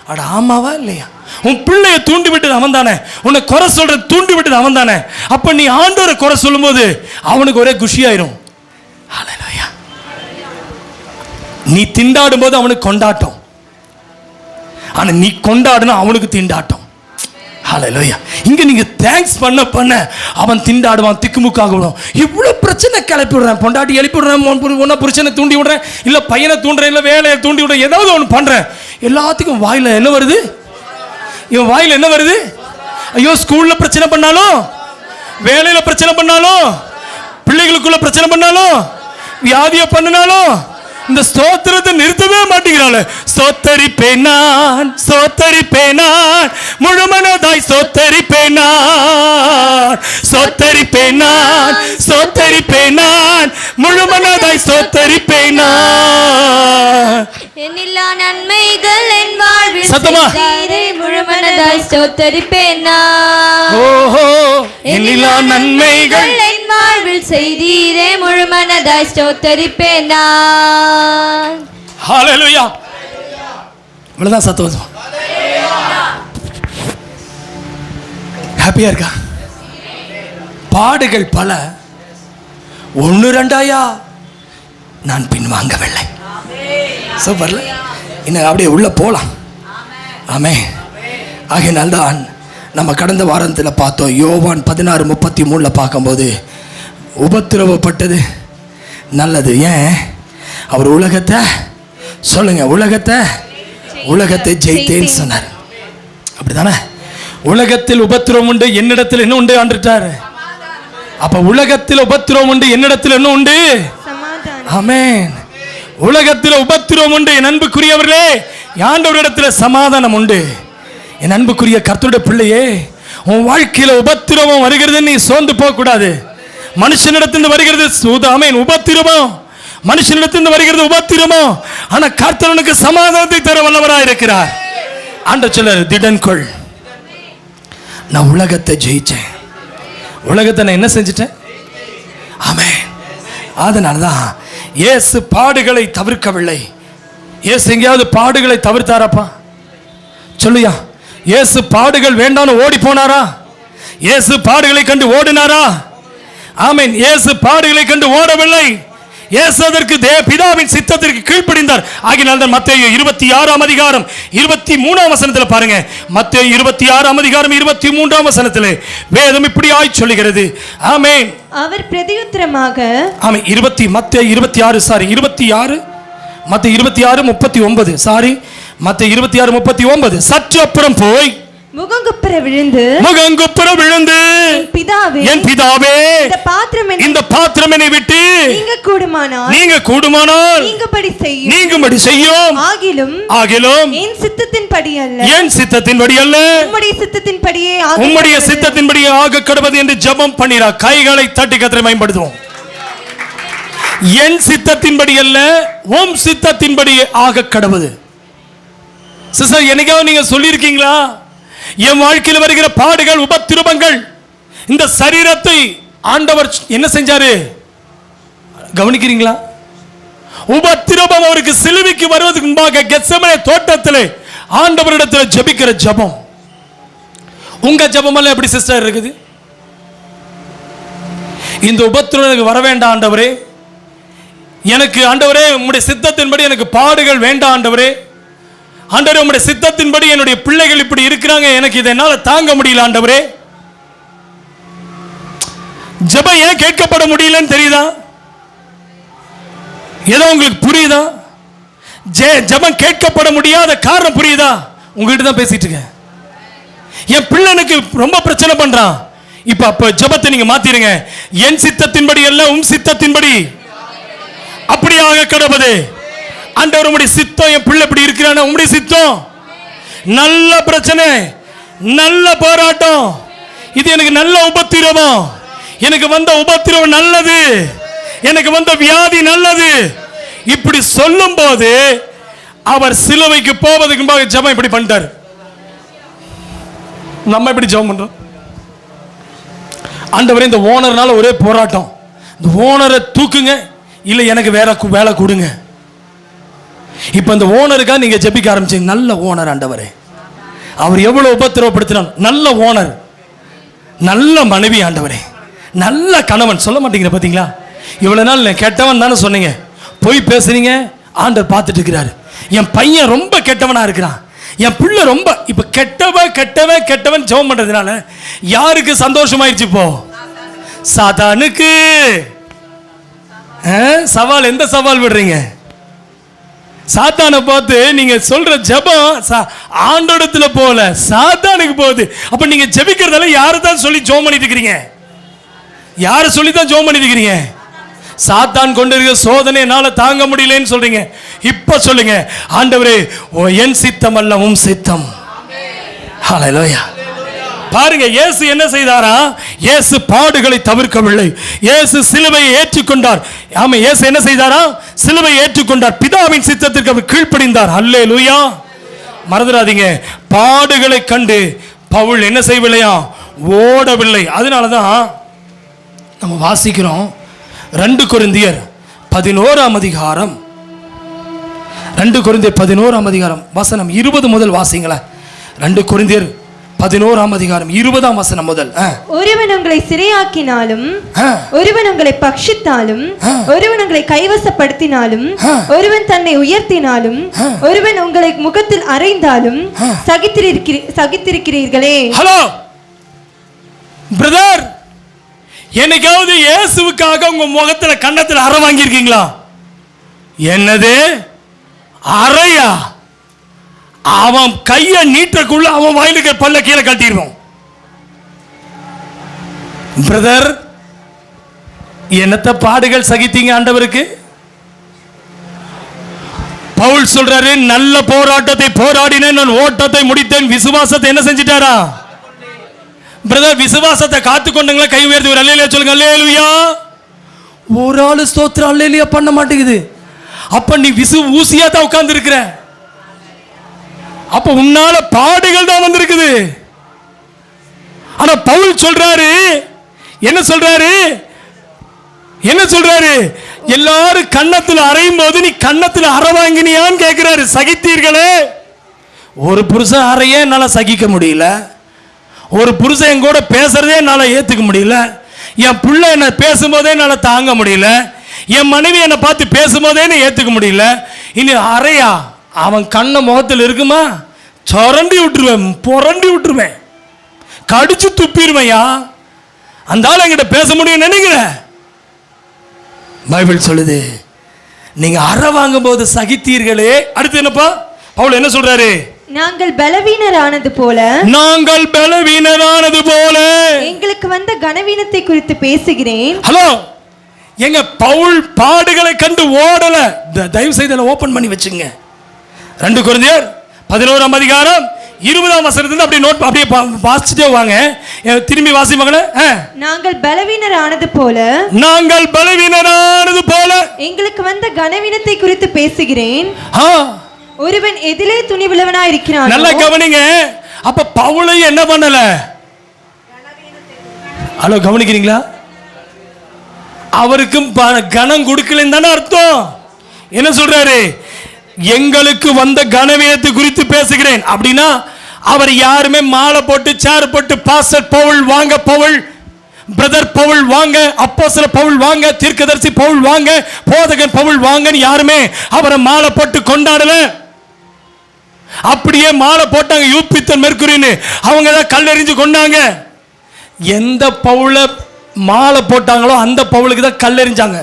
[SPEAKER 1] அட ஆமாவா இல்லையா? உன் பிள்ளையை தூண்டி விட்டது அவன் தானே. உன்னை குறை சொல்ற தூண்டி விட்டது அவன் தானே. அப்ப நீ ஆண்டவரை குறை சொல்லும் போது அவனுக்கு ஒரே குஷியாயிரும். ஹல்லேலூயா. நீ திண்டாடும் போது அவனுக்கு கொண்டாட்டம், ஆனா நீ கொண்டாடுனா அவனுக்கு திண்டாட்டம். ஹல்லேலூயா. இங்க நீங்க தேங்க்ஸ் பண்ண பண்ண அவன் திண்டாடுவான், திக்குமுக்காக விடும். இவ்வளவு பிரச்சனை கிளப்பி விடுறேன், பொண்டாட்டி எழுப்பி விடுறேன், ஒன்ன பிரச்சனை தூண்டி விடுறேன், இல்ல பையனை தூண்டுறேன், இல்ல வேலையை தூண்டி விடுறேன், ஏதாவது ஒன்று பண்றேன். எல்லாத்துக்கும் வாயில என்ன வருது? இவன் வாயில என்ன வருது? ஐயோ, ஸ்கூல்ல பிரச்சனை பண்ணாலும், வேலையில பிரச்சனை பண்ணாலும், பிள்ளைகளுக்குள்ள பிரச்சனை பண்ணாலும், வியாதியை பண்ணினாலும், இந்த ஸ்தோத்திரத்தை நிறுத்தவே மாட்டேங்கிறாள். ஸ்தோத்தரிப்பேன் நான், ஸ்தோத்தரிப்பேன் நான், முழுமனதாய் ஸ்தோத்தரிப்பேன் நான், ஸ்தோத்தரிப்பேன் நான், ஸ்தோத்தரிப்பேன் நான், முழுமனதாய் ஸ்தோத்தரிப்பேன் நான்.
[SPEAKER 3] என்னில்லா நன்மைகள் என் வாழ்வில்
[SPEAKER 1] சத்தமா
[SPEAKER 3] முழுமனதாய் ஸ்தோத்தரிப்பேன் நான்.
[SPEAKER 1] ஓஹோ, என்னில்லா நன்மைகள்
[SPEAKER 3] என் வாழ்வில் செய்தீரே, முழுமனதாய் ஸ்தோத்தரிப்பேன் நான்.
[SPEAKER 1] ஹல்லேலூயா. இவ்வளவுதான் சத்தம். ஹாப்பியா இருக்கா? பாடுகள் பல, ஒன்று ரெண்டாயா, நான் பின்வாங்கவில்லை. சூப்பர்ல. இன்னும் அப்படியே உள்ள போகலாம். ஆமென். ஆகையினால்தான் நம்ம கடந்த வாரத்தில் பார்த்தோம், யோவான் 16:33 பார்க்கும்போது உபத்திரவப்பட்டது நல்லது. ஏன்? அவர் உலகத்தை சொல்லுங்க, உலகத்தை ஜெயித்தேன்னு சொன்னார். அப்படிதானே? உலகத்தில் உபத்திரவம் உண்டு, என்னிடத்தில் என்ன உண்டு ஆண்டுட்டார். அப்ப உலகத்தில் உபத்திரவம் உண்டு, என்னிடத்தில் என்ன உண்டு?
[SPEAKER 2] சமாதானம்.
[SPEAKER 1] ஆமென். உலகத்தில் உபத்திரவம் உண்டு, என் அன்புக்குரியவர்களே, ஆண்டவரிடத்தில் சமாதானம் உண்டு. என் அன்புக்குரிய கர்த்தருடைய பிள்ளையே, உன் வாழ்க்கையில உபத்திரவம் வருகிறது, நீ சோர்ந்து போக கூடாது. மனுஷனிடத்திலிருந்து வருகிறது ஆமென் உபத்திரவம், மனுஷனிடத்திலிருந்து வருகிறது உபத்திரவம். ஆனா கர்த்தருக்கு சமாதானத்தை தர வல்லவராய் இருக்கிறார். ஆண்டவர் சொல்றார், திடன்கொள், நான் உலகத்தை ஜெயிச்சேன். உலகத்தை நான் என்ன செஞ்சிட்டேன்? ஆமென். அதனாலதான் இயேசு பாடுகளை தவிர்க்கவில்லை. இயேசு எங்கேயாவது பாடுகளை தவிர்த்தாரப்பா? சொல்லுயா. இயேசு பாடுகள் வேண்டாம்னு ஓடி போனாரா? இயேசு பாடுகளை கண்டு ஓடினாரா? ஆமென். இயேசு பாடுகளை கண்டு ஓடவில்லை. இயேசு அதற்கு பிதாவின் சித்தத்திற்கு கீழ்ப்படிந்தார். ஆகினால் தான் மத்தேயு 26:23 பாருங்க. மத்தேயு 26:23 வேதம் இப்படி ஆய் சொல்லுகிறது. ஆமென்.
[SPEAKER 2] அவர் பிரதியுத்தரமாக,
[SPEAKER 1] ஆமென். மத்தேயு 26 மத்தேயு 26:39 மத்தேயு 26:39 சற்று அப்புறம் போய்
[SPEAKER 2] முகங்குப்புற விழுந்து,
[SPEAKER 1] என் பிதாவே, இந்த பாத்திரம் என்னை விட்டு
[SPEAKER 2] நீங்க கூடுமானால்
[SPEAKER 1] நீங்கும்படி செய்யும். ஆகிலும்
[SPEAKER 2] என் சித்தத்தின்படி அல்ல,
[SPEAKER 1] உம்முடைய சித்தத்தின்படியே ஆக கடவது என்று ஜெபம் பண்ணிரா. கைகளை தட்டி கர்த்தரை மகிமைப்படுத்துவோம். என் சித்தத்தின்படி அல்ல, உம் சித்தத்தின்படி ஆக கடவது. சிஸ்டர், என்னைக்காவது நீங்க சொல்லியிருக்கீங்களா, என் வாழ்க்கையில் வருகிற பாடுகள், உபத்திரவங்கள், இந்த சரீரத்தை ஆண்டவர் என்ன செஞ்சாரு? கவனிக்கிறீங்களா? உபத்திரவம் அவருக்கு சிலுவைக்கு வருவதற்கு முன்பாக கெத்செமனே தோட்டத்திலே ஆண்டவரிடத்தில் ஜெபிக்கிற ஜெபம். உங்க ஜெபம் எல்லாம் எப்படி சிஸ்டர் இருக்குது? இந்த உபத்திரவம் எனக்கு வர வேண்டாம் ஆண்டவரே, எனக்கு ஆண்டவரே உம்முடைய சித்தத்தின்படி எனக்கு பாடுகள் வேண்டாம் ஆண்டவரே, ஆண்டவரே உம்முடைய சித்தத்தின்படி என்னுடைய பிள்ளைகள் இப்படி இருக்கிறாங்க, எனக்கு இதை என்னால தாங்க முடியல ஆண்டவரே. ஜெபம் ஏன் கேட்கப்பட முடியலன்னு தெரியுதா? ஏதோ உங்களுக்கு புரியுதா? ஜெபம் கேட்கப்பட முடியாத காரணம் புரியுதா? உங்ககிட்ட தான் பேசிட்டு இருக்கேன். என் பிள்ளைனுக்கு ரொம்ப பிரச்சனை பண்றான். அப்ப ஜெபத்தை நீங்க மாத்திருங்க. என் சித்தத்தின்படி அல்ல, உம் சித்தத்தின்படி அப்படியாக கடவுளே. ஆண்டவர் உம்முடைய சித்தம், என் பிள்ளை இப்படி இருக்கிறானே உம்முடைய சித்தம். நல்ல பிரச்சனை, நல்ல போராட்டம், இது எனக்கு நல்ல உபத்திரவம், எனக்கு வந்த உபத்திரவம் நல்லது, எனக்கு வந்த வியாதி நல்லது. இப்படி சொல்லும் போது அவர் சிலுவைக்கு போவதற்கு முன்பாக ஜெபம் இப்படி பண்ணிட்டார். நம்ம எப்படி ஜெபம் பண்றோம்? ஆண்டவரே இந்த ஓனர்னால ஒரே போராட்டம், இந்த ஓனரை தூக்குங்க, இல்லை எனக்கு வேற வேலை கொடுங்க. இப்ப இந்த ஓனருக்கா நீங்க ஜெபிக்க ஆரம்பிச்சீங்க. நல்ல ஓனர் ஆண்டவரே, அவர் எவ்வளவு உபத்திரவப்படுத்தினார். நல்ல ஓனர், நல்ல மனைவி ஆண்டவரே, நல்ல கணவன். சொல்ல மாட்டீங்க பாத்தீங்களா? இவ்வளவு நாள் கெட்டவன் தானே சொன்னீங்க, போய் பேசுறீங்க. ஆண்டவர் பார்த்துட்டு இருக்கிறாரு. என் பையன் ரொம்ப கெட்டவனா இருக்கிறான், என் பிள்ளை ரொம்ப இப்ப கெட்டவன் ஜெபம் பண்றதுனால யாருக்கு சந்தோஷமாயிருச்சு? இப்போ சாத்தானுக்கு சவால். எந்த சவால் விடுறீங்க? சாத்தானை பார்த்து நீங்க சொல்ற ஜெபம் ஆண்டோடத்துல போல சாத்தானுக்கு போகுது. அப்ப நீங்க ஜெபிக்கிறதால யாரு தான் சொல்லி ஜெபம் பண்ணிட்டு இருக்கிறீங்க? யாரு சொல்லி தான் ஜெபம் பண்ணிட்டு இருக்கிறீங்க? சாத்தான் கொண்டிருக்கிற சோதனை என்னால தாங்க முடியலன்னு சொல்றீங்க. இப்ப சொல்லுங்க, ஆண்டவரே என் சித்தம் அல்ல உம் சித்தம். ஹல்லேலூயா. பாருங்க, இயேசு என்ன செய்தாரா? இயேசு பாடுகளை தவிர்க்கவில்லை. இயேசு சிலுவையை ஏற்றுக்கொண்டார். ஆமா, இயேசு என்ன செய்தாரா? சிலுவையை ஏற்றுக்கொண்டார். பிதாவின் சித்தத்திற்கு அவர் கீழ்ப்படிந்தார். ஹல்லேலூயா. மறந்துடாதீங்க, பாடுகளை கண்டு பவுல் என்ன செய்யவில்லையா? ஓடவில்லை. அதனாலதான் நம்ம வாசிக்கிறோம் 2 கொரிந்தியர் 11ஆம் அதிகாரம், 2 கொரிந்தியர் 11ஆம் அதிகாரம் வசனம் 20 முதல் வாசிங்களேன். 2 கொரிந்தியர் 11ஆம் அதிகாரம் 20ஆம் வசனம் முதல்.
[SPEAKER 2] ஒருவன் உங்களை சிறையாக்கினாலும், ஒருவன் உங்களை பட்சித்தாலும், ஒருவன் உங்களை கைவசப்படுத்தினாலும், ஒருவன் தன்னை உயர்த்தினாலும், ஒருவன் உங்களை முகத்தில் அறைந்தாலும் சகித்திருக்கிறீர்களே.
[SPEAKER 1] ஹலோ பிரதர், என்னைக்காவது இயேசுவுக்காக உங்க முகத்துல கன்னத்துல அறை வாங்கியிருக்கீங்களா? என்னது அறையா? அவன் கைய நீட்டக்குள்ள அவன் வாயிலுக்கு பல்ல கீழே கட்டிடுவான். பிரதர், என்னத்த பாடுகள் சகித்தீங்க ஆண்டவருக்கு? பவுல் சொல்றாரு, நல்ல போராட்டத்தை போராடினேன், நான் ஓட்டத்தை முடித்தேன், விசுவாசத்தை என்ன செஞ்சிட்டாரா? பிரதர், விசுவாசத்தை காத்து கொண்டீங்களா? கை உயர்த்தி ஒரு அல்லேலூயா சொல்லுங்க. அல்லேலூயா. ஒரு ஆளு ஸ்தோத்திரம் அல்லேலூயா பண்ண மாட்டேங்குது. அப்ப நீ ஊசியா தான் உட்கார்ந்து இருக்கிற. அப்ப உன்னால பாடுகள் தான் வந்திருக்குது. ஆனா பவுல் சொல்றாரு, என்ன சொல்றாரு? என்ன சொல்றாரு? எல்லாரும் கன்னத்துல அறையும் போது நீ கன்னத்துல அறை வாங்கினியான்னு கேட்கிறாரு. சகித்தீர்களே. ஒரு புருஷன் அறையே என்னால சகிக்க முடியல. ஒரு புருஷன் என் கூட பேசுறதே என்னால ஏத்துக்க முடியல. என் பிள்ளை என்ன பேசும்போதே என்னால தாங்க முடியல. என் மனைவி என்னை பார்த்து பேசும்போதே ஏத்துக்க முடியல. இனி அறையா? அவன் கண்ண முகத்தில் இருக்குமா? சொரண்டி விட்டுருவேன், புரண்டி விட்டுருவேன், கடிச்சு துப்பிடுவையா. அந்த ஆள் என்கிட்ட பேச முடியும் நினைக்கிற? பைபிள் சொல்லுது, நீங்க அறை வாங்கும் போது சகித்தீர்களே. அடுத்து என்னப்பா பவுல் என்ன சொல்றாரு?
[SPEAKER 2] நாங்கள் பலவீனரானது போல, நாங்கள்
[SPEAKER 1] பலவீனரானது போல
[SPEAKER 2] எங்களுக்கு வந்த கனவீனத்தை குறித்து பேசுகிறேன்.
[SPEAKER 1] ஹலோ, எங்க பவுல் பாடுகளை கண்டு ஓடல. தயவு செய்து ஓபன் பண்ணி வச்சுங்க. 2 கொரிந்தியர் 11ஆம் அதிகாரம் 20ஆம் வசனத்துல அப்படியே நோட் அப்படியே வாசிச்சுட்டே வாங்க. திரும்பி வாசி மகளே.
[SPEAKER 2] நாங்கள் பலவீனரானது போல,
[SPEAKER 1] நாங்கள் பலவீனரானது போல
[SPEAKER 2] எங்களுக்கு வந்த கனவீனத்தை குறித்து பேசுகிறேன். ஒருவன் எதிலே துணிவுள்ளவனா இருக்கிறான்.
[SPEAKER 1] நல்லா கவனிங்க. அப்ப பவுலை என்ன பண்ணல? ஹலோ, கவனிக்கிறீங்களா? அவருக்கும் கனம் கொடுக்கலன்னு தானே அர்த்தம். என்ன சொல்றாரு? எங்களுக்கு வந்த கனவீனத்தை குறித்து பேசுகிறேன். அப்படின்னா அவர் யாருமே மாலை போட்டு சேர் போட்டு பாஸ்டர் பவுல் வாங்க, பவுல் பிரதர் பவுல் வாங்க, அப்போஸ்தலர் பவுல் வாங்க, தீர்க்கதரிசி பவுல் வாங்க, போதகன் பவுல் வாங்கன்னு யாருமே அவரை மாலை போட்டு கொண்டாடல. அப்படியே மாலை போட்டாங்க யூபித்தர் மெர்க்குரின்னு, அவங்க தான் கல்லெறிஞ்சு கொண்டாங்க. எந்த பவுல மாலை போட்டாங்களோ அந்த பவுலுக்கு தான் கல்லெறிஞ்சாங்க.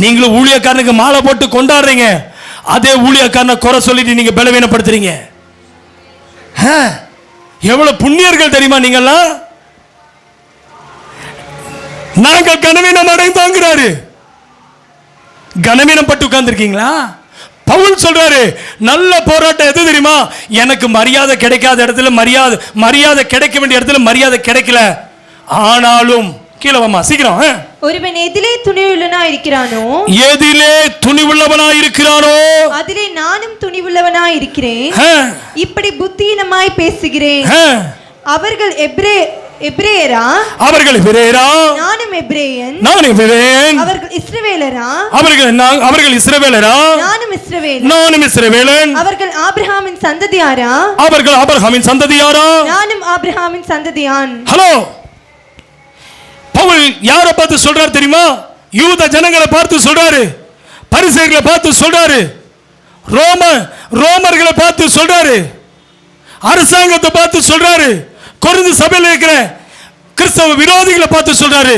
[SPEAKER 1] நீங்களும் ஊழியக்காரனுக்கு மாலை போட்டு கொண்டாடுறீங்க, அதே ஊழியக்காரனை குறை சொல்லிட்டு நீங்க பலவீனப்படுத்துறீங்க. எவ்வளவு புண்ணியர்கள் தெரியுமா நீங்கெல்லாம்? நாங்கள் கனவீனம் அடைந்தாங்கிறாரு. கனவீனம் பட்டு உட்கார்ந்து இருக்கீங்களா? பவுல் சொல்றாரு, நல்ல போராட்டம் எது தெரியுமா? எனக்கு மரியாதை கிடைக்காத இடத்துல மரியாதை கிடைக்க வேண்டிய இடத்துல மரியாதை கிடைக்கல. ஆனாலும் கீழே வாமா சீக்கிரம்.
[SPEAKER 2] ஒருவன் எதிலே துணிவுள்ளவனா இருக்கிறானோ,
[SPEAKER 1] எதிலே துணிவுள்ளவனா இருக்கிறானோ
[SPEAKER 2] அதிலே நானும் துணிவுள்ளவனா இருக்கிறேன். இப்படி புத்தியீனமாய் பேசுகிறேன். அவர்கள் எபிரேயரா,
[SPEAKER 1] அவர்கள் எபிரேயரா,
[SPEAKER 2] நானும் எபிரேயன்,
[SPEAKER 1] நானும் எபிரேயன். அவர்கள்
[SPEAKER 2] இஸ்ரவேலரா,
[SPEAKER 1] அவர்கள் இஸ்ரவேலரா,
[SPEAKER 2] நானும் இஸ்ரவேலன்,
[SPEAKER 1] நானும் இஸ்ரவேலன்.
[SPEAKER 2] அவர்கள் ஆபிரகாமின் சந்ததியாரா,
[SPEAKER 1] அவர்கள் ஆபிரகாமின் சந்ததியாரா,
[SPEAKER 2] நானும் ஆபிரகாமின் சந்ததியான்.
[SPEAKER 1] ஹலோ, பவுல் யாரை பார்த்து சொல்றாரு தெரியுமா? யூத ஜனங்களை பார்த்து சொல்றாரு, பரிசேயர்களை பார்த்து சொல்றாரு, ரோமர்களை பார்த்து சொல்றாரு, அரசாங்கத்தை பார்த்து சொல்றாரு, கொரிந்து சபையில் இருக்கிற கிறிஸ்தவ விரோதிகளை பார்த்து சொல்றாரு.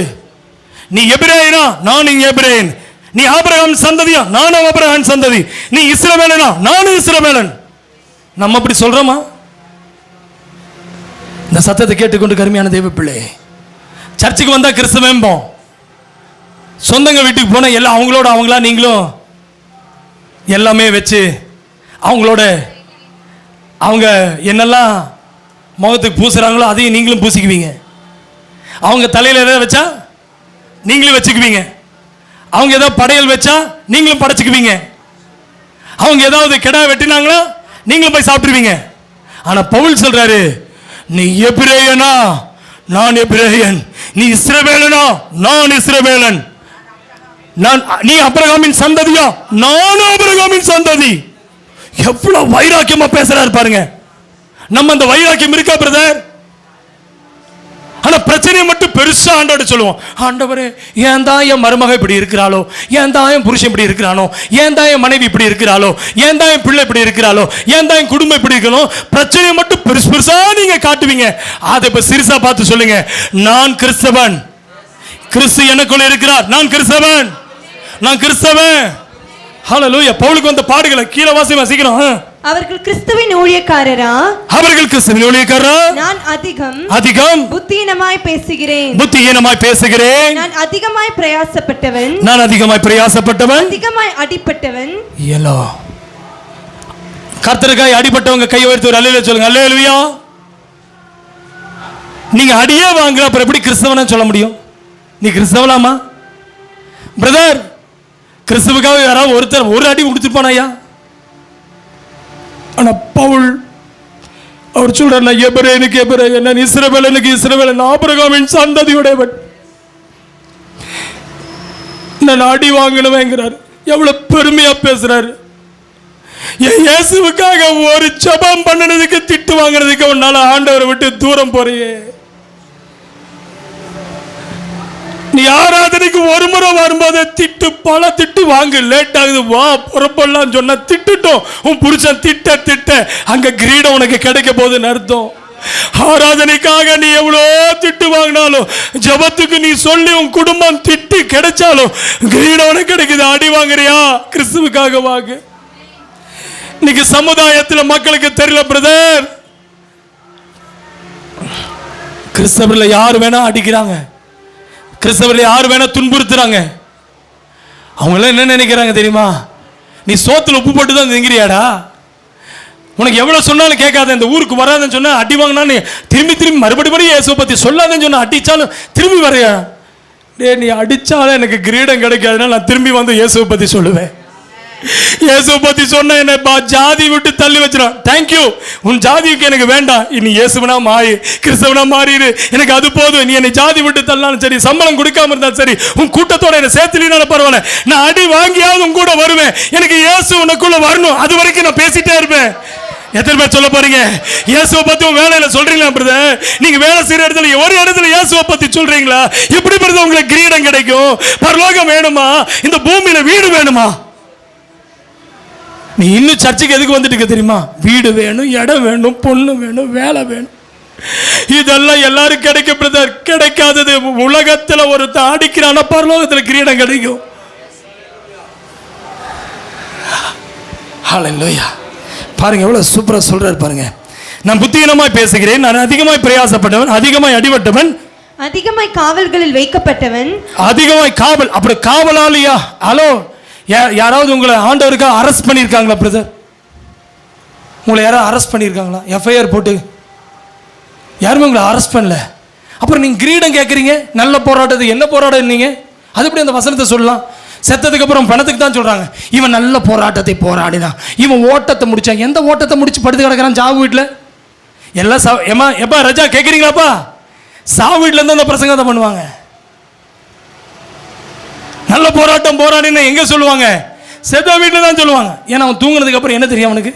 [SPEAKER 1] நீ எபிரேயனா, நானும் எபிரேயன். நீ ஆபிரகாம் சந்ததியா, நானும் ஆபிரகாம் சந்ததி. நீ இஸ்ரவேலனா, நானும் இஸ்ரவேலன். நம்ம அப்படி சொல்றோமா? இந்த சத்தத்தை கேட்டுக்கொண்டு கருமையான தேவ பிள்ளை, சர்ச்சுக்கு வந்தா கிறிஸ்தவம்போம், சொந்தங்க வீட்டுக்கு போனா எல்லாம் அவங்களோட அவங்களா நீங்களும் எல்லாமே வச்சு அவங்களோட அவங்க என்னெல்லாம் முகத்துக்கு பூசுறாங்களோ அதையும் நீங்களும் பூசிக்குவீங்க. அவங்க தலையில் எதாவது வச்சா நீங்களும் வச்சுக்குவீங்க. அவங்க ஏதாவது படையல் வச்சா நீங்களும் படைச்சுக்குவீங்க. அவங்க ஏதாவது கிடா வெட்டினாங்களா நீங்களும் போய் சாப்பிட்டுருவீங்க. ஆனா பவுல் சொல்றாரு, நீ எபிரேயனா, நான் எபிரேயன். நீ இஸ்ரவேலனா, நான் இஸ்ரவேலன். நீ ஆபிரகாமின் சந்ததியா, நான் ஆபிரகாமின் சந்ததி. எவ்வளவு வைராக்கியமா பேசுறாரு பாருங்க. நம்ம அந்த வைராக்கியம் இருக்கா பிரதர்? ஆனா பிரச்சனையை மட்டும் பெருசா ஆண்டவர்ட்ட சொல்லுவோம். ஆண்டவரே, ஏன் தான் என் மருமக இப்படி இருக்கிறாளோ, ஏன் தான் என் புருஷன் இப்படி இருக்கிறானோ, ஏன் தான் என் மனைவி இப்படி இருக்கிறாளோ, ஏன் தான் என் பிள்ளை இப்படி இருக்கிறாளோ, ஏன் தான் என் குடும்பம் இப்படி இருக்கணும். பிரச்சனையை மட்டும் பெருசு பெருசா நீங்க காட்டுவீங்க. அதை இப்ப சிறுசா பார்த்து சொல்லுங்க, நான் கிறிஸ்தவன், கிறிஸ்து எனக்குள்ள இருக்கிறார், நான் கிறிஸ்தவன், நான் கிறிஸ்தவன். ஹல்லேலூயா. பவுலுக்கு வந்த பாடுகளை கீழே வாசிக்கிறோம்.
[SPEAKER 2] அவர்கள் கிறிஸ்துவின் ஊழியக்காரரா,
[SPEAKER 1] அவர்கள் கிறிஸ்துவின் ஊழியக்காரரா,
[SPEAKER 2] நான் அதிகம் புத்தியீனமாய் பேசுகிறேன், நான் அதிகமாய் பிரயாசப்பட்டவன், அதிகமாய் அடிபட்டவன்.
[SPEAKER 1] எல்லோ கர்த்தருக்காய் அடிபட்டவங்க கை உயர்த்தி ஒரு அல்லேலூயா சொல்லுங்க. அல்லேலூயா. நீங்க அடியே வாங்குற அப்புறம் எப்படி கிறிஸ்தவனா சொல்ல முடியும்? நீ கிறிஸ்தவனாமா பிரதர்? கிறிஸ்துவுக்காக யாராவது ஒருத்தர் ஒரு அடி கொடுத்துருப்பானா? ஆனா பவுல் அவர் சொல்றார், நான் எபிரேயனுக்கு எபிரேயன், நான் இஸ்ரவேலனுக்கு இஸ்ரவேலன், ஆபிரகாமின் சந்ததியுடையவன், நான் அடி வாங்கணும்ங்கிறார். எவ்வளவு பெருமையா பேசுறாரு. இயேசுவுக்காக ஒரு ஜெபம் பண்ணனதுக்கு திட்டு வாங்குறதுக்கு உன்னால ஆண்டவரை விட்டு தூரம் போறியே. நீ ஆராதனைக்கு ஒரு முறை வரும்போது திட்டு, பல திட்டு வாங்க, லேட் ஆகுது வா புறப்படலாம் சொன்ன திட்டுட்டோம். உன் புருஷன் திட்ட அங்க கிரீடம் உனக்கு கிடைக்க போகுதுன்னு அர்த்தம். ஆராதனைக்காக நீ எவ்வளோ திட்டு வாங்கினாலும், ஜபத்துக்கு நீ சொல்லி உன் குடும்பம் திட்டு கிடைச்சாலும் கிரீடம் உனக்கு கிடைக்குது. அடி வாங்குறியா? கிறிஸ்துவுக்காக வாங்க. இன்னைக்கு சமுதாயத்தில் மக்களுக்கு தெரியல பிரதர், கிறிஸ்தவர்ல யார் வேணா அடிக்கிறாங்க, கிறிஸ்தவர்கள் யார் வேணா துன்புறுத்துறாங்க. அவங்க என்ன நினைக்கிறாங்க தெரியுமா? நீ சோத்துல உப்பு போட்டு தான் திங்கிறியாடா, உனக்கு எவ்வளவு சொன்னாலும் கேட்காத, இந்த ஊருக்கு வராதுன்னு சொன்னா அடி வாங்கினா திரும்பி மறுபடியும் இயேசுவை பத்தி சொல்லாதன்னு சொன்னா அடிச்சாலும் திரும்பி வரையா? டே, நீ அடிச்சாலும் எனக்கு கிரீடம் கிடைக்காதுன்னா நான் திரும்பி வந்து இயேசுவை பத்தி சொல்லுவேன். இயேசுவை பத்தி சொன்ன என்ன ஜாதி விட்டு தள்ளி வச்சிடும். தேங்க்யூ, உன் ஜாதிக்கு எனக்கு வேண்டாம், இனி இயேசுவனா மாறி கிறிஸ்தவனா மாறிடு, எனக்கு அது போதும். நீ என்னை ஜாதி விட்டு தள்ளாலும் சரி, சம்பளம் கொடுக்காம இருந்தாலும் சரி, உன் கூட்டத்தோட என்ன சேர்த்துலினாலும் பரவாயில்ல, நான் அடி வாங்கியாவது உன் கூட வருவேன். எனக்கு இயேசு உனக்குள்ள வரணும், அது வரைக்கும் நான் பேசிட்டே இருப்பேன். எத்தனை பேர் சொல்ல போறீங்க இயேசுவை பத்தி உங்க வேலையில சொல்றீங்களா பிரதர்? நீங்க வேலை செய்யற இடத்துல ஒரு இடத்துல இயேசுவை பத்தி சொல்றீங்களா? எப்படி பிரதர் உங்களுக்கு கிரீடம் கிடைக்கும்? பரலோகம் வேணுமா? இந்த பூமியில வீடு வேணுமா? நீ இன்னும் சர்ச்சைக்கு எதுக்கு வந்துட்டு தெரியுமா? வீடு வேணும், இடம் வேணும், பொண்ணு வேணும், வேலை வேணும். இதெல்லாம் எல்லாரும் கிடைக்கும் பிரதர். கிடைக்காதது உலகத்துல ஒருத்தன் அடிக்கிறான பரலோகத்துல கிரீடம் கிடைக்கும். ஹல்லேலூயா. பாருங்க எவ்வளவு சூப்பரா சொல்றாரு பாருங்க. நான் புத்தியீனமாய் பேசுகிறேன், நான் அதிகமாய் பிரயாசப்பட்டவன், அதிகமாய் அடிபட்டவன்,
[SPEAKER 2] அதிகமாய் காவல்களில் வைக்கப்பட்டவன். அதிகமாய்
[SPEAKER 1] காவல், அப்படி காவலாளியா? ஹலோ, யாராவது உங்களை ஆண்டவருக்காக அரெஸ்ட் பண்ணியிருக்காங்களா பிரதர்? உங்களை யாராவது அரெஸ்ட் பண்ணியிருக்காங்களா? எஃப்ஐஆர் போட்டு யாருமே உங்களை அரெஸ்ட் பண்ணல. அப்புறம் நீங்கள் கிரீடம் கேட்குறீங்க. நல்ல போராட்டத்துக்கு என்ன போராட்டம் நீங்க? அது எப்படி அந்த வசனத்தை சொல்லலாம்? செத்ததுக்கு அப்புறம் பணத்துக்கு தான் சொல்றாங்க. இவன் நல்ல போராட்டத்தை போராடினான், இவன் ஓட்டத்தை முடிச்சான். எந்த ஓட்டத்தை முடிச்சு படுத்து கிடக்கிறான் சாவு வீட்டில்? எல்லாம் ஏமா எப்பா ரஜா கேட்குறீங்களாப்பா? சாவு வீட்டில் இருந்து அந்த பிரசங்கத்தை பண்ணுவாங்க. நல்ல போராட்டம் போராடினா எங்க சொல்லுவாங்க? செத்த வீட்டில் தான் சொல்லுவாங்க. ஏன்னா அவன் தூங்குனதுக்கு அப்புறம் என்ன தெரியும் அவனுக்கு?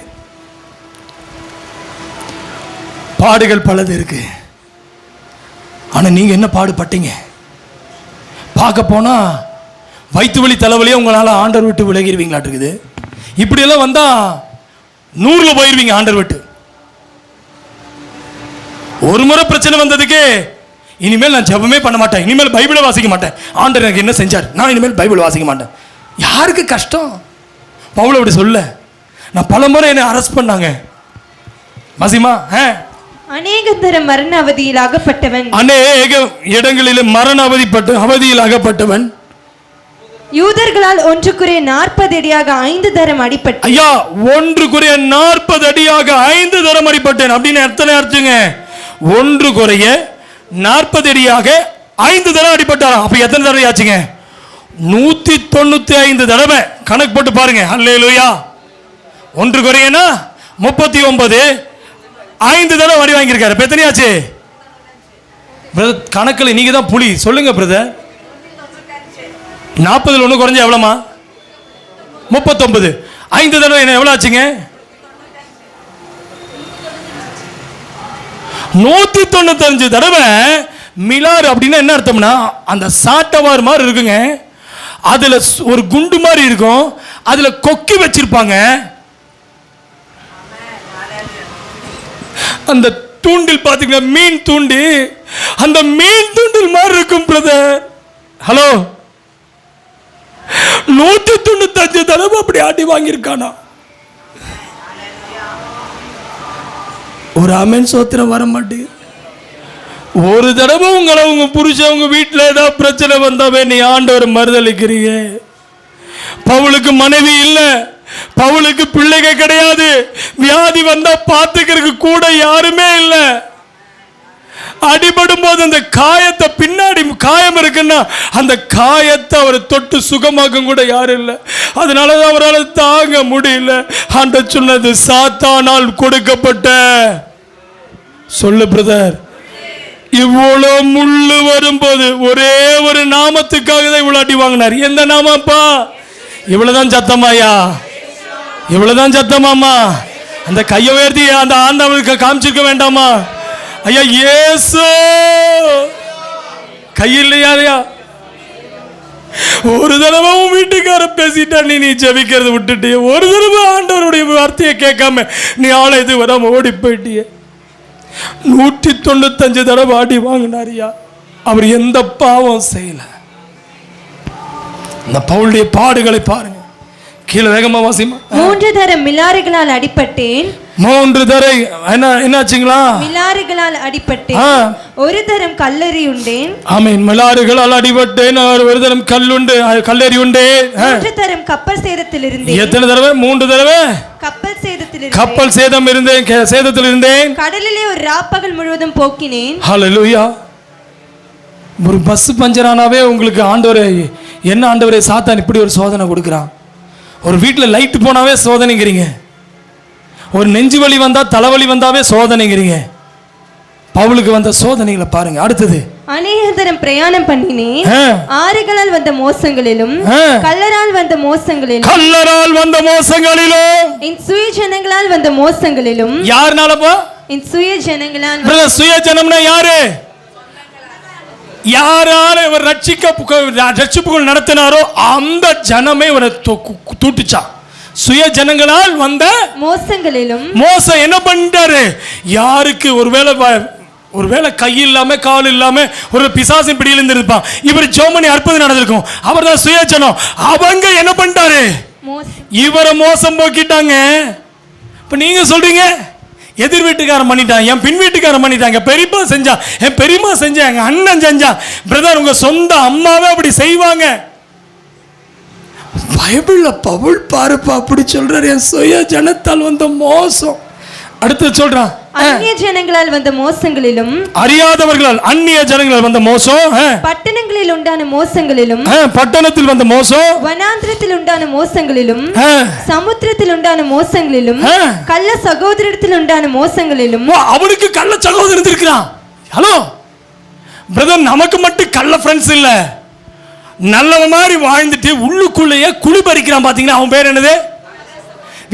[SPEAKER 1] பாடுகள் பலது இருக்கு. ஆனா நீங்க என்ன பாடுபட்டீங்க? பார்க்க போனா வயிற்று வலி தலைவலியே உங்களால ஆண்டர் விட்டு விலகிடுவீங்களாட்டு இருக்குது. இப்படியெல்லாம் வந்தா 100ல போயிருவீங்க ஆண்டர் விட்டு. ஒரு முறை பிரச்சனை வந்ததுக்கு இனிமேல் நான் ஜெபமே பண்ண மாட்டேன், இனிமேல் பைபிளை வாசிக்க மாட்டேன், ஆண்டவர் எனக்கு என்ன செஞ்சார், நான் இனிமேல் பைபிள் வாசிக்க மாட்டேன். யாருக்கு கஷ்டம்? பவுல் அப்படி சொல்ல. நான் பல முறை என்னை அரெஸ்ட் பண்ணாங்க. வாசிமா,
[SPEAKER 2] அநேக தரம் மரண அவதியில் அகப்பட்டவன்,
[SPEAKER 1] அநேக இடங்களில் மரண அவதியில் அகப்பட்டவன்,
[SPEAKER 2] யூதர்களால் 1 குறைய 40 அடியாக 5 தரம் அடிபட்டேன்.
[SPEAKER 1] ஐயா, 1 குறைய 40 அடியாக 5 தரம் அடிபட்டேன் அப்படின்னு எத்தனை அர்த்தங்க? 1 குறைய 40 அடியாக 5 தடவை அடிபட்டாராம். அப்ப எத்தனை தடவை ஆச்சுங்க? 195 தடவை. கணக்கு போட்டு பாருங்க. அல்லேலூயா. 1 குறையனா 39, 5 தடவை அடி வாங்கியிருக்காரு. இப்ப எத்தனை ஆச்சு பிரதர்? கணக்கில் நீங்க தான் புலி. சொல்லுங்க பிரதர். 40ல் 1 குறைஞ்சா எவ்வளோமா? 39. 5 தடவை என்ன எவ்வளோ ஆச்சுங்க? 195 தடவை மிலாறு அப்படின்னா என்ன அர்த்தம்னா அந்த சாட்டவார் மாதிரி இருக்குங்க, அதுல ஒரு குண்டு மாதிரி இருக்கும், அதுல கொக்கி வச்சிருப்பாங்க. அந்த தூண்டில் பாத்தீங்கன்னா மீன் தூண்டி, அந்த மீன் தூண்டில் மாதிரி இருக்கும் பிரதர். ஹலோ, 195 தடவை அப்படி ஆட்டி வாங்கியிருக்கானா? ஒரு ஆமென் சோத்திரம் வர மாட்டேங்குது. ஒரு தடவை உங்களை உங்க புருஷன் உங்க வீட்டில் ஏதாவது பிரச்சனை வந்தாவே நீ ஆண்டவர் மறுதளிக்கிறீங்க. பவுலுக்கு மனைவி இல்லை, பவுலுக்கு பிள்ளைங்க கிடையாது, வியாதி வந்தா பார்த்துக்கிறதுக்கு கூட யாருமே இல்லை. அடிபடும் போது அந்த காயத்தை, பின்னாடி காயம் இருக்குன்னா அந்த காயத்தை அவர் தொட்டு சுகமாக்க கூட யாரும் இல்லை. அதனால அவரால் தாங்க முடியல. ஆண்டவர் சொன்னது சாத்தானால் கொடுக்கப்பட்ட, சொல்லு பிரதர், இவ்வளோ முள்ளு வரும்போது ஒரே ஒரு நாமத்துக்காக தான் இவ்வளோ அடி வாங்கினார். எந்த நாமப்பா? இவ்வளவுதான் சத்தமாயா? இவ்வளவுதான் சத்தமாமா? அந்த கையை உயர்த்தி அந்த ஆண்டவருக்கு காமிச்சிருக்க வேண்டாமா? ஐயா இயேசு கையில்லையா? ஒரு தடவை உன் வீட்டுக்கார பேசிட்டா நீ ஜெபிக்கிறத விட்டுட்டிய, ஒரு தடவை ஆண்டவருடைய வார்த்தையை கேட்காம நீ ஆளை இது வராம ஓடி போயிட்டிய. 195 தடவை ஆடி வாங்கினாரியா. அவர் எந்த பாவம் செய்யல. இந்த பவுலுடைய பாடுகளை பாருங்க. கீழே வேகமா வாசிமா.
[SPEAKER 2] 3 தரம் மிலாறுகளால் அடிபட்டேன்.
[SPEAKER 1] 3 தடவை என்னாச்சுங்களா?
[SPEAKER 2] மிலாறுகளால் அடிபட்டேன். ஒரு தரம் கல்லறி உண்டேன்.
[SPEAKER 1] ஆமென். மிலாறுகளால் அடிபட்டேன், ஒரு தரம் கல்லறி உண்டேன்.
[SPEAKER 2] 3 தரம் கப்பல் சேதத்தில் இருந்தேன்.
[SPEAKER 1] எத்தனை தடவை? 3 தடவை
[SPEAKER 2] கப்பல் சேதத்தில் இருந்தேன்.
[SPEAKER 1] கப்பல் சேதத்தில் இருந்தேன்.
[SPEAKER 2] கடலிலே ஒரு ராப்பகல் முழுவதும் போக்கினேன்.
[SPEAKER 1] ஹல்லேலூயா. ஒரு பஸ் பஞ்சர் ஆனாவே உங்களுக்கு ஆண்டவரே, என்ன ஆண்டவரே சாத்தான் இப்படி ஒரு சோதனை கொடுக்குறான். ஒரு வீட்டில் லைட் போனாவே சோதனைங்கிறீங்க, ஒரு நெஞ்சு வலி வந்தா தலைவலி வந்தாவே சோதனைங்கிறீங்க. பவுலுக்கு வந்த சோதனைகளை பாருங்க. அடுத்தது,
[SPEAKER 2] அநேக தரம் பிரயாணம் பண்ணினேன். ஆறுகளால் வந்த மோசங்களிலும் கல்லரால் வந்த மோசங்களிலும் என் சுய ஜனங்களால் வந்த மோசங்களிலும். யாருனாலப்பா? என் சுய ஜனங்களால்.
[SPEAKER 1] சுய ஜனம்னா யாரு? யாரால இவர் ரட்சிப்புகள் நடத்தினாரோ அந்த ஜனமே இவரை தூட்டுச்சான். சுய ஜனங்களால் வந்த
[SPEAKER 2] மோசங்களிலும்.
[SPEAKER 1] மோசம் என்ன பண்ணிட்டாரு? யாருக்கு ஒருவேளை கை இல்லாம கால் இல்லாம ஒரு பிசாசின் பிடியில் இருந்திருப்பான், இவர் ஜெர்மனி அற்புதம் நடந்திருக்கும், அவர் தான் சுய ஜனம். அவங்க என்ன பண்ணிட்டாரு? இவரை மோசம் போக்கிட்டாங்க. இப்ப நீங்க சொல்றீங்க எதிர் வீட்டுக்காரன் பண்ணிட்டான், என் பின் வீட்டுக்காரன் பண்ணிட்டாங்க, பெரியப்பா செஞ்சா, என் பெரியம்மா செஞ்சா, எங்க அண்ணன் செஞ்சா. பிரதர், உங்க சொந்த அம்மாவே அப்படி செய்வாங்க. பைபிள்ல பவுல் பாருப்பா அப்படி சொல்றாரு, என் சுய ஜனத்தால் வந்த மோசம். அடுத்து சொல்றான்,
[SPEAKER 2] அந்நிய ஜனங்களால் வந்த மோசங்களிலும்.
[SPEAKER 1] அறியாதவர்களால் அந்நிய ஜனங்களால் வந்த மோசம்.
[SPEAKER 2] பட்டணங்களில் உண்டான மோசங்களிலும்.
[SPEAKER 1] பட்டணத்தில் வந்த மோசம்.
[SPEAKER 2] வனாந்திரத்தில் உண்டான மோசங்களிலும். சமுத்திரத்தில் உண்டான மோசங்களிலும். கள்ள சகோதரத்தில் உண்டான மோசங்களிலும்.
[SPEAKER 1] அவனுக்கு கள்ள சகோதரன் இருக்கிறான். ஹலோ பிரதர், நமக்கு மட்டும் கள்ள ஃப்ரெண்ட்ஸ் இல்ல, நல்லவ மாதிரி வாழ்ந்துட்டு உள்ளுக்குள்ளேயே குழி பறிக்கிறான். பாத்தீங்களா அவன் பேர் என்னது?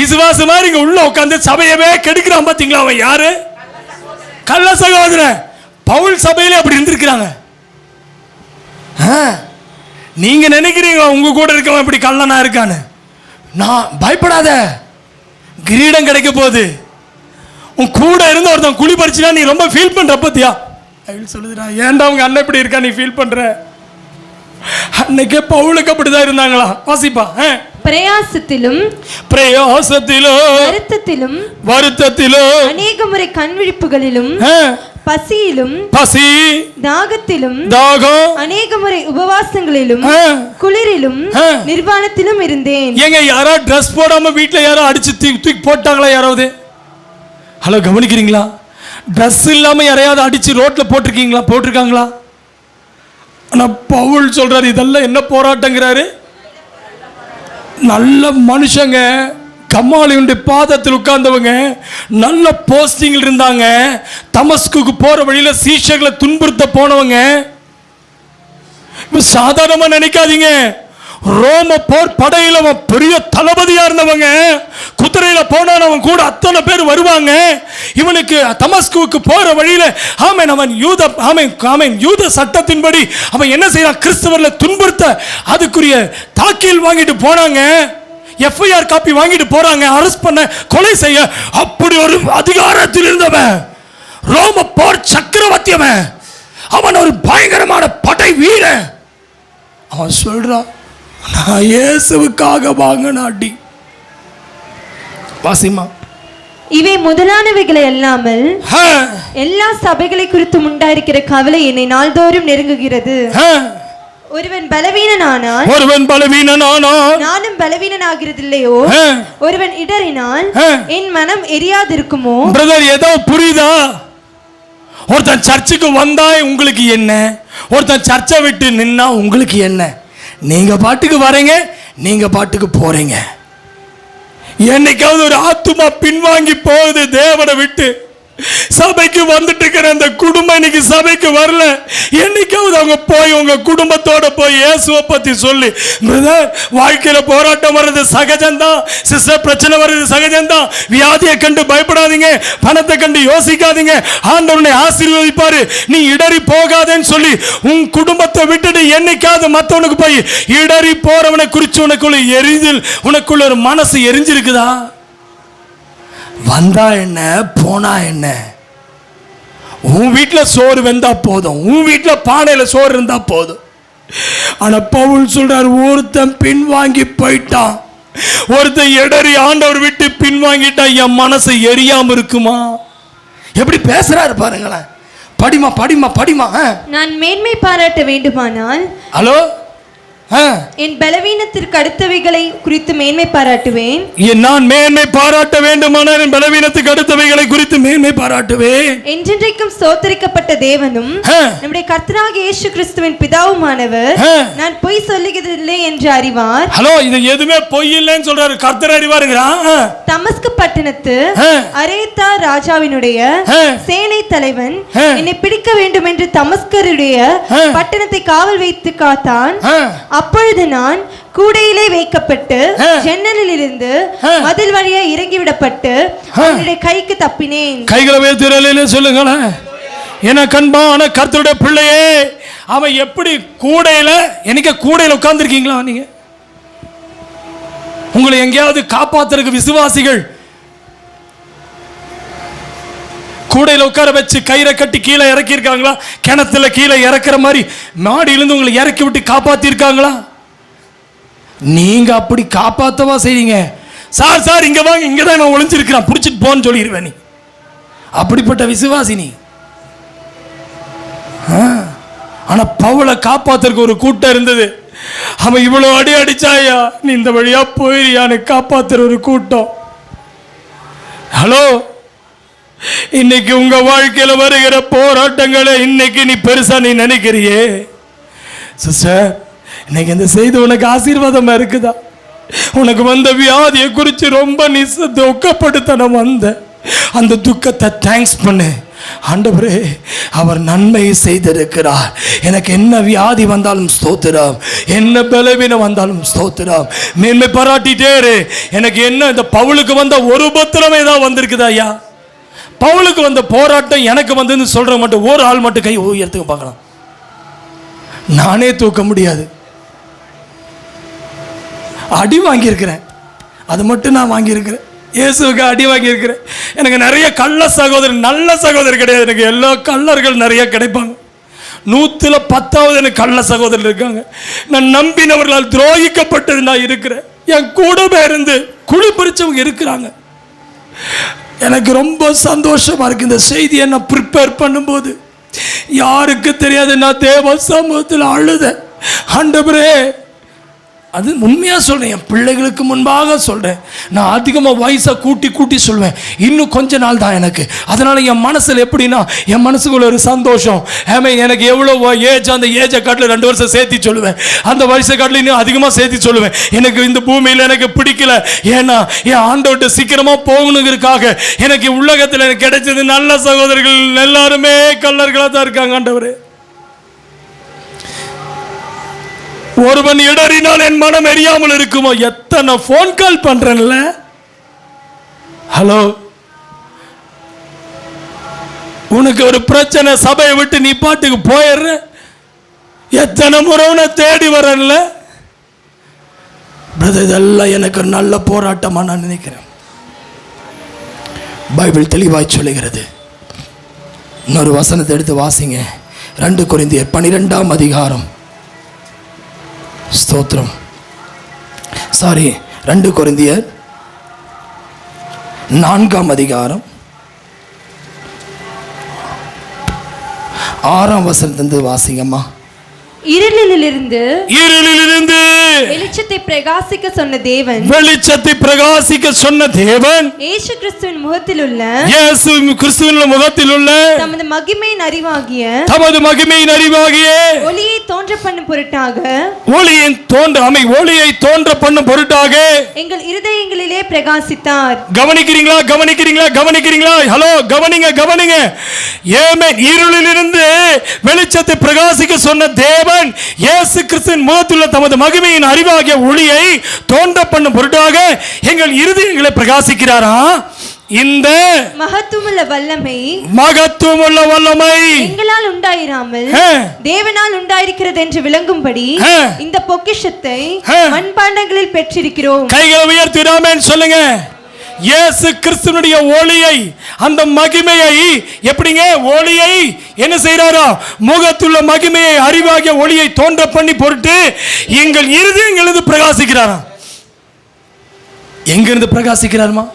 [SPEAKER 1] விசுவாச மாதிரி இங்க உள்ள உட்கார்ந்து சபையவே கெடுக்கிறான். பாத்தீங்களா அவன் யாரு? கள்ள சகோதரன். பவுல் சபையில அப்படி இருந்திருக்கிறாங்க. நீங்க நினைக்கிறீங்களா உங்க கூட இருக்கவன் இப்படி கள்ளனா இருக்கான்னு? நான் பயப்படாத, கிரீடம் கிடைக்க போகுது. உன் கூட இருந்து ஒருத்தன் குழி பறிச்சுனா நீ ரொம்ப ஃபீல் பண்ற. பத்தியா சொல்லுதுடா, ஏன்டா அவங்க அண்ணன் இப்படி இருக்கா நீ ஃபீல் பண்ற? அன்னைக்கே பவுலுக்கு அப்படிதான் இருந்தாங்களா? வாசிப்பா.
[SPEAKER 2] பிரயாசத்திலும்
[SPEAKER 1] வருத்தத்திலும்
[SPEAKER 2] அநேக முறை கண்விழிப்புகளிலும் பசியிலும் தாகத்திலும் அநேக முறை உபவாசங்களிலும் குளிரிலும் நிர்வாணத்திலும் இருந்தேன்.
[SPEAKER 1] ஏங்க யாரா ட்ரெஸ் போடாம வீட்டுல யாரோ அடிச்சு தூக்கி போட்டாங்களா யாராவது? ஹலோ கவனிக்கிறீங்களா? ட்ரெஸ் இல்லாம யாரையாவது அடிச்சு ரோட்ல போட்டிருக்காங்களா? ஆனா பவுல் சொல்றாரு இதெல்லாம் என்ன போராட்டங்கிறாரு. நல்ல மனுஷங்க, கம்மாலியுடைய பாதத்தில் உட்கார்ந்தவங்க, நல்ல போஸ்டிங்கில் இருந்தாங்க, தமஸ்குக்கு போற வழியில சீஷர்களை துன்புறுத்த போனவங்க. சாதாரணமா நினைக்காதீங்க. ரோம போர் படையில பெரிய தளபதியா இருந்தவங்க, குதிரையில போனான், அவன் கூட அத்தனை பேர் வருவாங்க. இவனுக்கு தமஸ்குவுக்கு போற வழியில அவன் யூத சட்டத்தின்படி அவன் என்ன செய்யறான், கிறிஸ்தவர்களை துன்புறுத்த அதுக்குரிய தாக்கீல் வாங்கிட்டு போனாங்க. எஃப்ஐஆர் காப்பி வாங்கிட்டு போறாங்க, அரெஸ்ட் பண்ண, கொலை செய்ய. அப்படி ஒரு அதிகாரத்தில் இருந்தவன், ரோம போர் சக்கரவர்த்தியவன், அவன் ஒரு பயங்கரமான படை வீரன். அவன் சொல்றான், நான் இயேசுவுக்காக வாங்கின அடி. வாசிமா,
[SPEAKER 2] இவை முதலானவைகளை அல்லாமல் எல்லா சபைகளை குறித்து உண்டாயிருக்கிற கவலை என்னை நாள்தோறும் நெருங்குகிறது. ஒருவன் பலவீனனானால் நானும் பலவீனனாகிறது இல்லையோ? ஒருவன் இடறினால் என் மனம் எரியாதிருக்குமோ?
[SPEAKER 1] பிரதர், ஏதோ புரியுதா? ஒருத்தன் சர்ச்சுக்கு வந்தா உங்களுக்கு என்ன, ஒருத்தன் சர்ச்சை விட்டு நின்னா உங்களுக்கு என்ன? நீங்க பாட்டுக்கு வரீங்க, நீங்க பாட்டுக்கு போறீங்க. என்னைக்காவது ஒரு ஆத்துமா பின்வாங்கி போகுது தேவனை விட்டு, சபைக்கு வந்துட்டு இருக்கிற அந்த குடும்பம் இன்னைக்கு சபைக்கு வரல, என்னைக்காவது அவங்க போய் உங்க குடும்பத்தோட போய் இயேசுவை பத்தி சொல்லி, பிரதர் வாழ்க்கையில போராட்டம் வர்றது சகஜம்தான், சிஸ்டர் பிரச்சனை வர்றது சகஜம்தான், வியாதியை கண்டு பயப்படாதீங்க, பணத்தை கண்டு யோசிக்காதீங்க, ஆண்டவனை ஆசீர்வதிப்பாரு, நீ இடறி போகாதேன்னு சொல்லி உன் குடும்பத்தை விட்டுட்டு என்னைக்காவது மற்றவனுக்கு போய் இடறி போறவனை குறித்து உனக்குள்ள எரிதல், உனக்குள்ள ஒரு மனசு எரிஞ்சிருக்குதா? வந்தா என்ன, போனா என்ன? உன் வீட்டுல சோறு வெந்தா போதும், உன் வீட்டுல பானையில சோறு இருந்தா போதும். ஆனா பவுல் சொல்றார், ஒருத்தன் பின்வாங்கி போயிட்டான், ஒருத்தன் இடறி ஆண்டவர் விட்டு பின்வாங்கிட்டா என் மனசு எரியாம இருக்குமா? எப்படி பேசுறாரு பாருங்களேன். படிமா படிமா படிமா.
[SPEAKER 2] நான் மேன்மை பாராட்ட வேண்டுமானால்
[SPEAKER 1] ஹலோ,
[SPEAKER 2] என் பலவீனத்திற்கு அடுத்தவைகளை குறித்து மேன்மை பாராட்டுவேன்.
[SPEAKER 1] நான் மேன்மை பாராட்ட வேண்டுமானால் என் பலவீனத்துக்கு அடுத்தவைகளை குறித்து மேன்மை பாராட்டுவேன்.
[SPEAKER 2] என்றென்றைக்கும் ஸ்தோத்திரிக்கப்பட்ட தேவனும் நம்முடைய கர்த்தராகிய இயேசு கிறிஸ்துவின் பிதாவுமானவர் நான் பொய் சொல்லுகிறதில்லை என்று அறிவார்.
[SPEAKER 1] ஹலோ, இது எதுவுமே பொய் இல்லைன்னு சொல்றாரு, கர்த்தர் அறிவாருங்கிறான்.
[SPEAKER 2] தமஸ்கு பட்டணத்து அரேத்தா ராஜாவினுடைய சேனை தலைவன் என்னை பிடிக்க வேண்டும் என்று தமஸ்கருடைய பட்டணத்தை காவல் வைத்து காத்தான். அப்பொழுது நான் கூடையிலே வைக்கப்பட்டு ஜன்னலில் இருந்து மதில் வழியா இறங்கிவிடப்பட்டு அவனுடைய கைக்கு தப்பினேன்.
[SPEAKER 1] கைகளை வைத்து சொல்லுங்களேன். என கண்பான கர்த்தருடைய பிள்ளையே, அவன் எப்படி கூடையில, எனக்கு கூடையில உட்கார்ந்து இருக்கீங்களா? நீங்க உங்களை எங்கேயாவது காப்பாத்துறதுக்கு விசுவாசிகள் கூடையில உட்கார வச்சு கயிறை கட்டி கீழே இறக்கி இருக்காங்களா? கிணத்துல கீழே இறக்குற மாதிரி மாடியிலிருந்து உங்களை இறக்கி விட்டு காப்பாத்தி இருக்காங்களா? நீங்க அப்படி காப்பாத்தவா செய்றீங்க? சார் சார் இங்க வாங்க, இங்கதான் நான் ஒளிஞ்சிருக்கிறான், பிடிச்சிட்டு போன்னு சொல்லிடுவேன். நீ அப்படிப்பட்ட விசுவாசி நீ. ஆனா பவுலை காப்பாத்துறதுக்கு ஒரு கூட்டம் இருந்தது. அவன் இவ்வளவு அடி அடிச்சாயா, நீ இந்த வழியா போயிரியான்னு காப்பாத்துற ஒரு கூட்டம். ஹலோ, இன்னைக்கு உங்க வாழ்க்கையில வருகிற போராட்டங்களை இன்னைக்கு நீ பெருசா நீ நினைக்கிறியே சிஸ்டர், இன்னைக்கு இந்த செய்தி உனக்கு ஆசீர்வாதமா இருக்குதா? உனக்கு வந்த வியாதியை குறித்து ரொம்ப நீ துக்கப்படுத்தணும், வந்த அந்த துக்கத்தை தேங்க்ஸ் பண்ணு. ஆண்டவரே, அவர் நன்மையை செய்திருக்கிறார், எனக்கு என்ன வியாதி வந்தாலும் ஸ்தோத்திரம், என்ன பலவீனம் வந்தாலும் ஸ்தோத்திரம், மேன்மை பாராட்டிட்டே. எனக்கு என்ன இந்த பவுலுக்கு வந்த ஒரு உபத்திரமே தான் வந்திருக்குதா ஐயா? பவுலுக்கு வந்த போராட்டம் எனக்கு வந்து சொல்ற மட்டும் ஒரு ஆள் மட்டும் கை உயர்த்துக்க பார்க்கலாம். நானே தூக்க முடியாது. அடி வாங்கியிருக்கிறேன், அது மட்டும் நான் வாங்கியிருக்கிறேன். இயேசுக்கு அடி வாங்கியிருக்கிறேன். எனக்கு நிறைய கள்ள சகோதரர், நல்ல சகோதரர் கிடையாது. எனக்கு எல்லா கள்ளர்கள் நிறைய கிடைப்பாங்க. 110வது எனக்கு கள்ள சகோதரர் இருக்காங்க. நான் நம்பினவர்களால் துரோகிக்கப்பட்டது நான் இருக்கிறேன். என் கூடவே இருந்து குழி பறிச்சவங்க இருக்கிறாங்க. எனக்கு ரொம்ப சந்தோஷமா இருக்கு. இந்த செய்தியை நான் ப்ரிப்பேர் பண்ணும்போது யாருக்கு தெரியாது, நான் தேவ சமூகத்தில் அழுதேன். ஆண்டவரே, அது உண்மையா சொல்றேன், என் பிள்ளைகளுக்கு முன்பாக சொல்றேன். நான் அதிகமாக வயசை கூட்டி கூட்டி சொல்வேன். இன்னும் கொஞ்ச நாள் தான் எனக்கு. அதனால என் மனசில் எப்படின்னா, என் மனசுக்குள்ள ஒரு சந்தோஷம். எனக்கு எவ்வளோ ஏஜ், அந்த ஏஜை காட்டில் 2 வருஷம் சேர்த்து சொல்லுவேன். அந்த வயசை காட்டில் இன்னும் அதிகமாக சேர்த்து சொல்லுவேன். எனக்கு இந்த பூமியில் எனக்கு பிடிக்கல, ஏன்னா என் ஆண்டவர்கிட்ட சீக்கிரமா போகணுங்கிறதுக்காக. எனக்கு உலகத்தில் எனக்கு கிடைச்சது நல்ல சகோதரர்கள் எல்லாருமே கள்ளர்களாக தான் இருக்காங்க. ஆண்டவரே, ஒருவன் இடறினால் என் மனம் எரியாமல் இருக்குமோ? எத்தனை போன் கால் பண்றேன்ல, ஹலோ, உனக்கு ஒரு பிரச்சனை, சபையை விட்டு நீ பாட்டுக்கு போயிடுற. எத்தனை முறை உன்னை தேடி வரல பிரதர். இதெல்லாம் எனக்கு ஒரு நல்ல போராட்டமா நான் நினைக்கிறேன். பைபிள் தெளிவாய் சொல்லுகிறது. இன்னொரு வசனத்தை எடுத்து வாசிங்க. 2 கொரிந்தியர் 12ஆம் அதிகாரம். ஸ்தோத்திரம். 2 கொரிந்தியர் 4ஆம் அதிகாரம் 6ஆம் வசனத்திலிருந்து வாசிங்கம்மா.
[SPEAKER 2] இருளிலிருந்து
[SPEAKER 3] வெளிச்சத்தை பிரகாசிக்க சொன்ன தேவன்,
[SPEAKER 1] வெளிச்சத்தை பிரகாசிக்க சொன்ன தேவன்
[SPEAKER 2] இயேசு கிறிஸ்துவின் முகத்தில் உள்ள தமது மகிமையின் அறிவாகிய ஒளியை தோன்ற பண்ணும் பொருட்டாக எங்கள் இருதயங்களிலே பிரகாசித்தார்.
[SPEAKER 1] கவனிக்கிறீங்களா? ஹலோ, கவனிங்க. ஆமென். இருளிலிருந்து வெளிச்சத்தை பிரகாசிக்க சொன்ன தேவன் இயேசு கிறிஸ்துவின் முகத்தில் தமது மகிமையின் அறிவாகிய ஒளியை தோன்ற பண்ணும் பொருட்டாக எங்கள் இருதயங்களை பிரகாசிக்கிறாரா. இந்த
[SPEAKER 2] மகத்துவமுள்ள
[SPEAKER 1] வல்லமை
[SPEAKER 2] எங்களால் உண்டாயிராமல் தேவனால் உண்டாயிருக்கிறது என்று விளங்கும்படி இந்த பொக்கிஷத்தை மண்பாண்டங்களில் பெற்றிருக்கிறோம்.
[SPEAKER 1] கைகளை உயர்த்தி ஆமென் சொல்லுங்க. இயேசு கிறிஸ்துவினுடைய ஒளியை, அந்த மகிமையை, எப்படிங்க ஒளியை என்ன செய்றாரோ, முகத்துள்ள மகிமையை அறிவாகிய ஒளியை தோன்ற பண்ணி பொருட்டு எங்கள் இருதயங்களிலிருந்து பிரகாசிக்கிறாராம். எங்கிருந்து பிரகாசிக்கிறாருமா?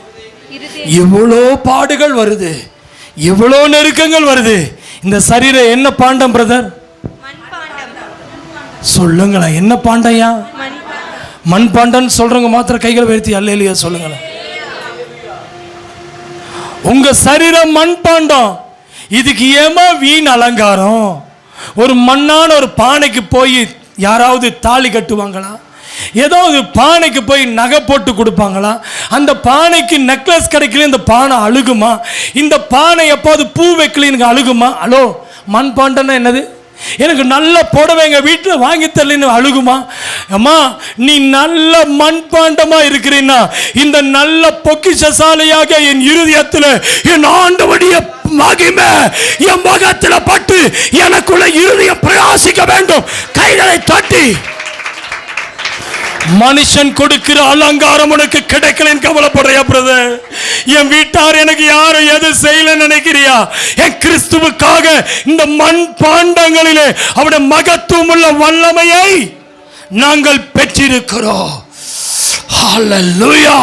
[SPEAKER 1] எவ்வளோ பாடுகள் வருது, எவ்வளோ நெருக்கங்கள் வருது. இந்த சரீரம் என்ன பாண்டம் பிரதர்? சொல்லுங்களேன், என்ன பாண்டையா? மண் பாண்டம் சொல்றவங்க மாத்திரம் கைகளை உயர்த்தி அல்லேலூயா சொல்லுங்களேன். உங்க சரீரம் மண் பாண்டம். இதுக்கு ஏமா வீண் அலங்காரம்? ஒரு மண்ணான ஒரு பானைக்கு போய் யாராவது தாலி கட்டுவாங்களா? ஏதாவது பானைக்கு போய் நகை போட்டு கொடுப்பாங்களா? அந்த பானைக்கு நெக்லஸ் கிடைக்கல, இந்த பானை அழுகுமா? இந்த பானை எப்போது பூ வைக்கலன்னு அழுகுமா? ஹலோ, மண் பாண்டம்னா என்னது? எனக்கு நல்ல புடவை எங்க வீட்டில் வாங்கி தரலன்னு அழுகுமா? அம்மா, நீ நல்ல மண்பாண்டமா இருக்கிறீன்னா இந்த நல்ல பொக்கிஷசாலையாக என் இருதயத்தில் என் ஆண்டவருடைய மகிமை என் முகத்தில் பட்டு எனக்குள்ள இருதயம் பிரகாசிக்க வேண்டும். கைகளை தட்டி. மனுஷன் கொடுக்கிற அலங்காரம் உனக்கு கிடைக்கலன்னு கவலைப்படுறியா பிரதர்? என் வீட்டார் எனக்கு யாரும் எது செய்யல நினைக்கிறியா? என் கிறிஸ்துவுக்காக இந்த மண் பாண்டங்களிலே அவருடைய மகத்துவம் உள்ள வல்லமையை நாங்கள் பெற்றிருக்கிறோம். ஹல்லேலூயா.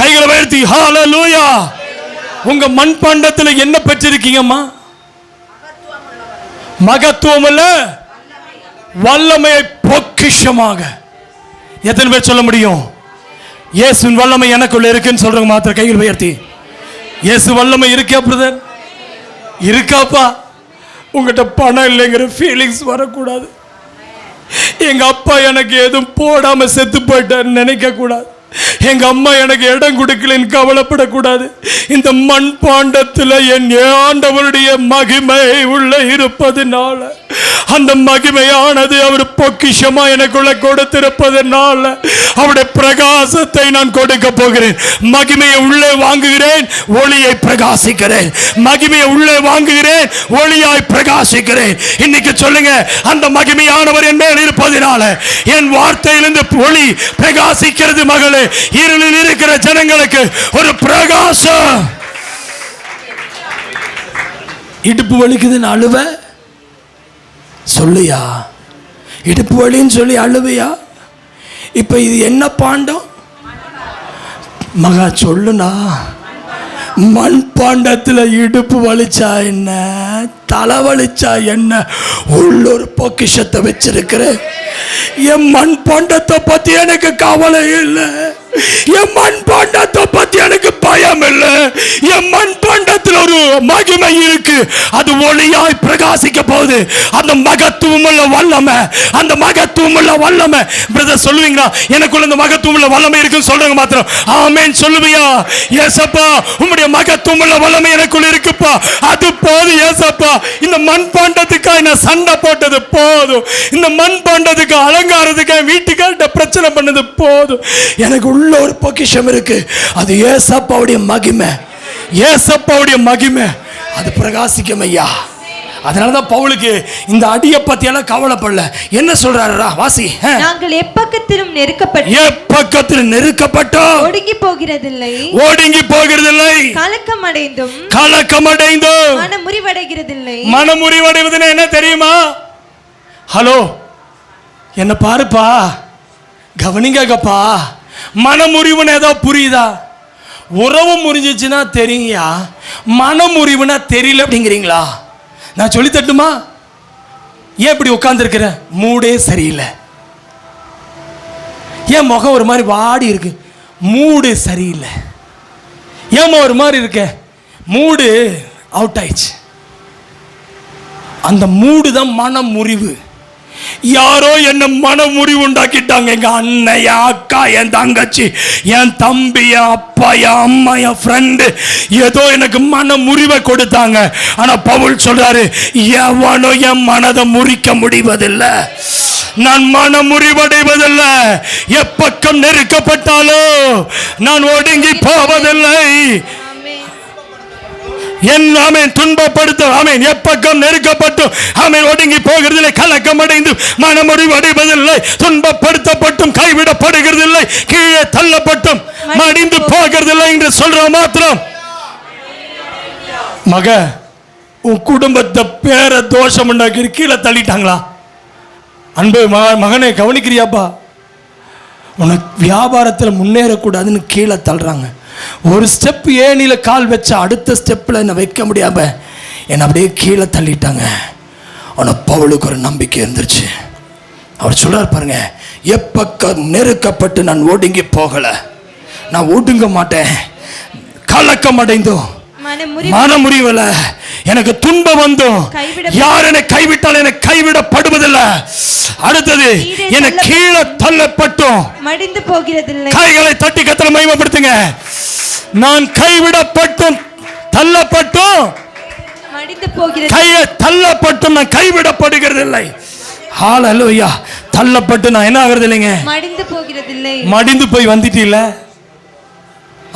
[SPEAKER 1] கைகளை உயர்த்தி ஹல்லேலூயா. உங்க மண் பாண்டத்தில் என்ன பெற்றிருக்கீங்கம்மா? மகத்துவம் உள்ள வல்லமையை பொக்கிஷமாக. எத்தனை பேர் சொல்ல முடியும்? இயேசுவின் வல்லமை எனக்குள்ள இருக்குன்னு சொல்றவங்க மாத்திரம் கையில் உயர்த்தி. இயேசு வல்லமை இருக்கா பிரதர்? இருக்காப்பா. உங்ககிட்ட பணம் இல்லைங்கிற ஃபீலிங்ஸ் வரக்கூடாது. எங்க அப்பா எனக்கு எதுவும் போடாம செத்து போயிட்டான்னு நினைக்க கூடாது. எங்க அம்மா எனக்கு இடம் கொடுக்கலன்னு கவலைப்படக்கூடாது. இந்த மண் பாண்டத்தில் என் ஆண்டவருடைய மகிமை உள்ள இருப்பதுனால, அந்த மகிமையானது அவர் பொக்கிஷமா எனக்குள்ள கொடுத்திருப்பதனால அவருடைய பிரகாசத்தை நான் கொடுக்க போகிறேன். மகிமையை உள்ளே வாங்குகிறேன், ஒளியை பிரகாசிக்கிறேன். மகிமையை உள்ளே வாங்குகிறேன், ஒளியாய் பிரகாசிக்கிறேன். இன்னைக்கு சொல்லுங்க, அந்த மகிமையானவர் என் மேல் இருப்பதனால என் வார்த்தையிலிருந்து ஒளி பிரகாசிக்கிறது. மகளே, இருளில் இருக்கிற ஜனங்களுக்கு ஒரு பிரகாசம். இடுப்பு வலிக்குதுன்னு அழுவ சொல்லியா? இடுப்பு வலின்னு சொல்லி அழுவையா? இப்ப இது என்ன பாண்டம் மகா? சொல்லுனா, மண் பாண்டத்தில் இடுப்பு வலிச்சா என்ன, தலை வலிச்சா என்ன, உள்ளொரு பொக்கிஷத்தை வச்சிருக்கிற. என் மண் பாண்டத்தை பத்தி எனக்கு கவலை இல்லை. என் மண் பாண்டத்தை பத்தி எனக்கு பயம் இல்லை. என் மண் பாண்டத்தில் ஒரு மகிமை இருக்கு, அது ஒளியாய் பிரகாசிக்க போகுது. அந்த மகத்துவம் உள்ள வல்லமை, அந்த மகத்துவம் உள்ள வல்லமை. பிரதர் சொல்லுவீங்களா, எனக்குள்ள இந்த மகத்துவம் உள்ள வல்லமை இருக்குன்னு சொல்றவங்க மாத்திரம் ஆமென் சொல்லுவியா? ஏசப்பா உம்முடைய மகத்துவம் உள்ள வல்லமை எனக்குள்ள இருக்குப்பா, அது போதும் ஏசப்பா. இந்த மண்பாண்டத்துக்காக நான் சண்டை போட்டது போதும், இந்த மண்பாண்டத்துக்கு அலங்காரத்துக்காக வீட்டுக்கார்ட்ட பிரச்சனை பண்ணது போதும். எனக்கு உள்ள ஒரு பொக்கிஷம் இருக்கு, அது ஏசப்பாவுடைய மகிமை, ஏசப்பாவுடைய மகிமை, அது பிரகாசிக்கும் ஐயா. அதனாலதான் பவுலுக்கு இந்த அடியை பத்தி எல்லாம் கவலைப்படல. என்ன சொல்றாரா வாசி?
[SPEAKER 2] நாங்கள் எப்பக்கத்திலும்
[SPEAKER 1] நெருக்கப்பட்டோம்,
[SPEAKER 2] ஒடுங்கி போகிறதில்லை,
[SPEAKER 1] கலக்கமடைந்தும்
[SPEAKER 2] மனமுறிவடைகிறதில்லை.
[SPEAKER 1] மனமுறிவடைவதுன்னா என்ன தெரியுமா? ஹலோ, என்ன பாருப்பா, கவனிங்கப்பா. மனமுறிவுன்னு ஏதோ புரியுதா? உறவு முறிஞ்சிச்சுன்னா தெரியுயா, மனமுறிவுனா தெரியல அப்படிங்கிறீங்களா? நான் சொல்லி தட்டுமா? ஏன் இப்படி உட்கார்ந்துருக்கிற? மூடே சரியில்லை. ஏன் முகம் ஒரு மாதிரி வாடி இருக்கு? மூடு சரியில்லை. ஏமா ஒரு மாதிரி இருக்க? மூடு அவுட் ஆயிடுச்சு. அந்த மூடு தான் மன முறிவு. யாரோ என்ன மன முறிவு உண்டாக்கிட்டாங்க. எங்க அண்ணன், என் அக்கா, என் தங்கச்சி, என் தம்பி, என் அப்பா, என் அம்மா, என் ஃப்ரெண்டு ஏதோ எனக்கு மன முறிவை கொடுத்தாங்க. ஆனா பவுல் சொல்றாரு, எவனோ என் மனதை முறிக்க முடிவதில்லை, நான் மன முறிவடைவதில்லை. எப்பக்கம் நெருக்கப்பட்டாலோ நான் ஒடுங்கி போவதில்லை. ஆமென். துன்பப்படுத்த ஆமென், எப்பக்கம் நெருக்கப்பட்டும் ஆமென் ஒடுங்கி போகிறதில்லை, கலக்கமடைந்து மனமுறிவடைவதில்லை, துன்பப்படுத்தப்பட்டும் கைவிடப்படுகிறதில்லை, கீழே தள்ளப்பட்டும் மடிந்து போகிறதில்லை என்று சொல்ற மாத்திரம். மக, உன் குடும்பத்தை பேர தோஷம் உண்டாக்கி கீழே தள்ளிட்டாங்களா? அன்பு மகனை கவனிக்கிறியாப்பா? உனக்கு வியாபாரத்தில் முன்னேறக்கூடாதுன்னு கீழே தள்ளுறாங்க. ஒரு ஸ்டெப் ஏனில கால் வச்ச அடுத்த ஸ்டெப்பில் என்ன வைக்க முடியாம என்னை அப்படியே கீழே தள்ளிட்டாங்க. ஆனால் பவுலுக்கு ஒரு நம்பிக்கை இருந்துச்சு. அவர் சொல்றார் பாருங்க, எப்பக்கம் நெருக்கப்பட்டு நான் ஒடுங்கி போகல, நான் ஒடுங்க மாட்டேன். கலக்கம் அடைந்தோம், மனமுறிவல, எனக்கு துன்பம் வந்தோம், யார் என்னை கைவிட்டால் என்னை கைவிடப்படுவதில்லை. அடுத்தது என்னை கீழே தள்ளப்பட்டோம் மடிந்து போகிறதில்லை. கைகளை தட்டி கத்தல மகிமைப்படுத்துங்க. நான் கைவிடப்பட்டும் தள்ளப்பட்டும் மடிந்து போகிறது, கையை தள்ளப்பட்டும் நான் கைவிடப்படுகிறதில்லை. ஹalleluya. தள்ளப்பட்டு நான் என்ன ஆகிறது இல்லைங்க,
[SPEAKER 2] மடிந்து போகிறதில்லை.
[SPEAKER 1] மடிந்து போய் வந்துட்டீல்ல,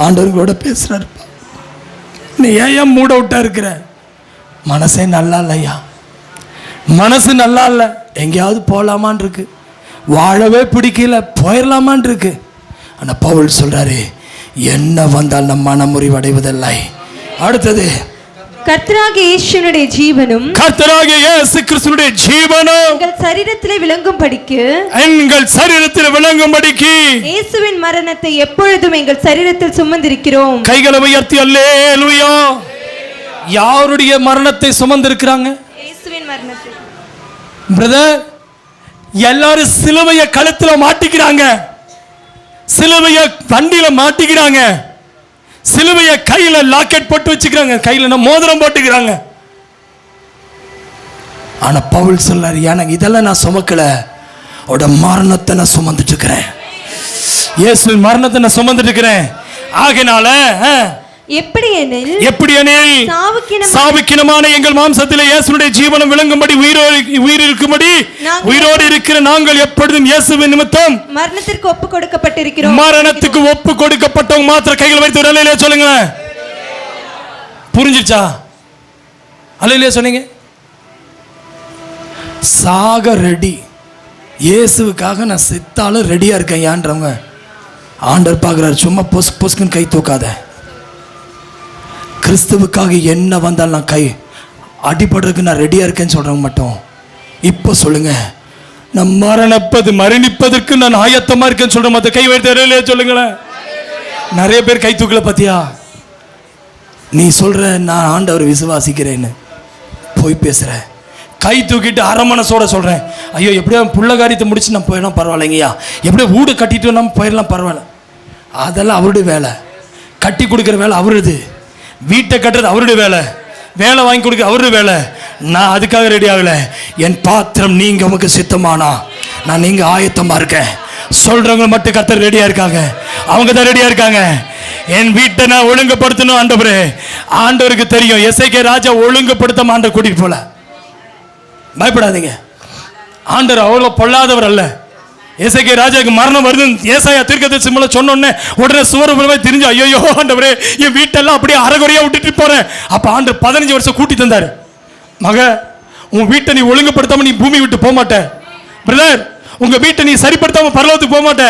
[SPEAKER 1] ஆண்டவரோட பேசுறாரு. நீ ஏன் மூட விட்டா இருக்கிற? மனசே நல்லா இல்லையா? மனசு நல்லா இல்லை, எங்கேயாவது போகலாமான் இருக்கு, வாழவே பிடிக்கல, போயிடலாமான் இருக்கு. ஆனால் பவுல் சொல்றாரு, என்ன வந்தால் நம் மனமுறிவடைவதில்லை. அடுத்தது,
[SPEAKER 2] கர்த்தராகிய இயேசுவினுடைய ஜீவனும்,
[SPEAKER 1] கர்த்தராகிய இயேசு கிறிஸ்துவினுடைய ஜீவனும்
[SPEAKER 2] எங்கள் சரீரத்திலே விளங்கும்படிக்கு,
[SPEAKER 1] எங்கள் சரீரத்தில் விளங்கும்படிக்கு
[SPEAKER 2] இயேசுவின் மரணத்தை எப்பொழுதும் எங்கள் சரீரத்தில் சுமந்திருக்கிறோம்.
[SPEAKER 1] கைகளை உயர்த்தி அல்லேலூயா. யாருடைய மரணத்தை சுமந்திருக்கிறாங்க?
[SPEAKER 2] இயேசுவின் மரணத்தை.
[SPEAKER 1] பிரதர், எல்லாரும் சிலுவையை கழுத்துல மாட்டிக்கிறாங்க, சிலுவையை வண்டியில மாட்டிக்கிறாங்க, சிலுவையை கையில லாக்கெட் போட்டு வச்சுக்கிறாங்க, கையில மோதிரம் போட்டுக்கிறாங்க. ஆனா பவுல் சொல்றாரு, எனக்கு இதெல்லாம் நான் சுமக்கல, அவட மரணத்தை நான் சுமந்துட்டு இருக்கிறேன், இயேசுவின் மரணத்தை நான் சுமந்துட்டு இருக்கிறேன். ஆகையினால எப்படியெனில் சாவுக்கினமான எங்கள் மாம்சத்திலே இயேசுவுடைய ஜீவனம் விளங்கும்படி உயிரிருக்கும்படி உயிரோடு இருக்கிற நாங்கள் எப்பொழுதும் இயேசுவின் நிமித்தம்
[SPEAKER 2] மரணத்திற்கு ஒப்பு கொடுக்கப்பட்டிருக்கிறோம்.
[SPEAKER 1] மரணத்துக்கு ஒப்பு கொடுக்கப்பட்டவங்க மாத்திரம் கைகளை வைத்து அல்லேலூயா சொல்லுங்க. புரிஞ்சிச்சா? அல்லேலூயா சொன்னீங்க. சாக ரெடி, இயேசுவுக்காக நான் செத்தாலும் ரெடியா இருக்கேன் ஏன்றவங்க ஆண்டவர் பார்க்கிறார். சும்மா பொஸ்குன்னு கை தூக்காத. கிறிஸ்துவுக்காக என்ன வந்தாலும் நான் கை அடிபடுறதுக்கு நான் ரெடியா இருக்கேன்னு சொல்றவங்க மட்டும் இப்போ சொல்லுங்க, நான் மரணிப்பதற்கு நான் ஆயத்தமா இருக்கேன்னு சொல்ற மத்த கை வைத்து சொல்லுங்களேன். நிறைய பேர் கை தூக்கல பத்தியா? நீ சொல்ற நான் ஆண்டவர் விசுவாசிக்கிறேன்னு போய் பேசுற, கை தூக்கிட்டு அரமனசோட சொல்றேன், ஐயோ எப்படியா புள்ள காரியத்தை முடிச்சு நான் போயிடலாம் பரவாயில்லைங்கய்யா, எப்படியா வீடு கட்டிட்டு நம்ம போயிடலாம் பரவாயில்ல. அதெல்லாம் அவருடைய வேலை, கட்டி கொடுக்குற வேலை அவருது, வீட்டை கட்டுறது அவருடைய வேலை, வேலை வாங்கி கொடுக்க அவரு வேலை, நான் அதுக்காக ரெடி ஆகல. என் பாத்திரம் நீங்க உமக்கு சித்தமானா நான் நீங்க ஆயத்தமா இருக்கேன் சொல்றவங்க மட்டும் கர்த்தர் ரெடியா இருக்காங்க. அவங்க தான் ரெடியா இருக்காங்க. என் வீட்டை நான் ஒழுங்குபடுத்தணும் ஆண்டவரே. ஆண்டவருக்கு தெரியும் எசேக்கியா ராஜா ஒழுங்குபடுத்தாம ஆண்டவர் கூட்டிட்டு போல. பயப்படாதீங்க, ஆண்டவர் அவ்வளவு பொல்லாதவர் அல்ல. எசேக்கியா ராஜாவுக்கு மரணம் வருது ஏசாயா தீர்க்கதரிசி மூலம் சொன்னோன்னே உடனே சுவரபுரமே தெரிஞ்சு ஐயோ ஆண்டவரே என் வீட்டெல்லாம் அப்படியே அரைகுறையா விட்டுட்டு போறேன். அப்ப ஆண்டவர் 15 வருஷம் கூட்டி தந்தாரு. மக, உன் வீட்டை நீ ஒழுங்குபடுத்தாம நீ பூமி விட்டு போக மாட்ட. பிரதர், உங்க வீட்டை நீ சரிப்படுத்தாம பரலோகத்துக்கு போக மாட்ட.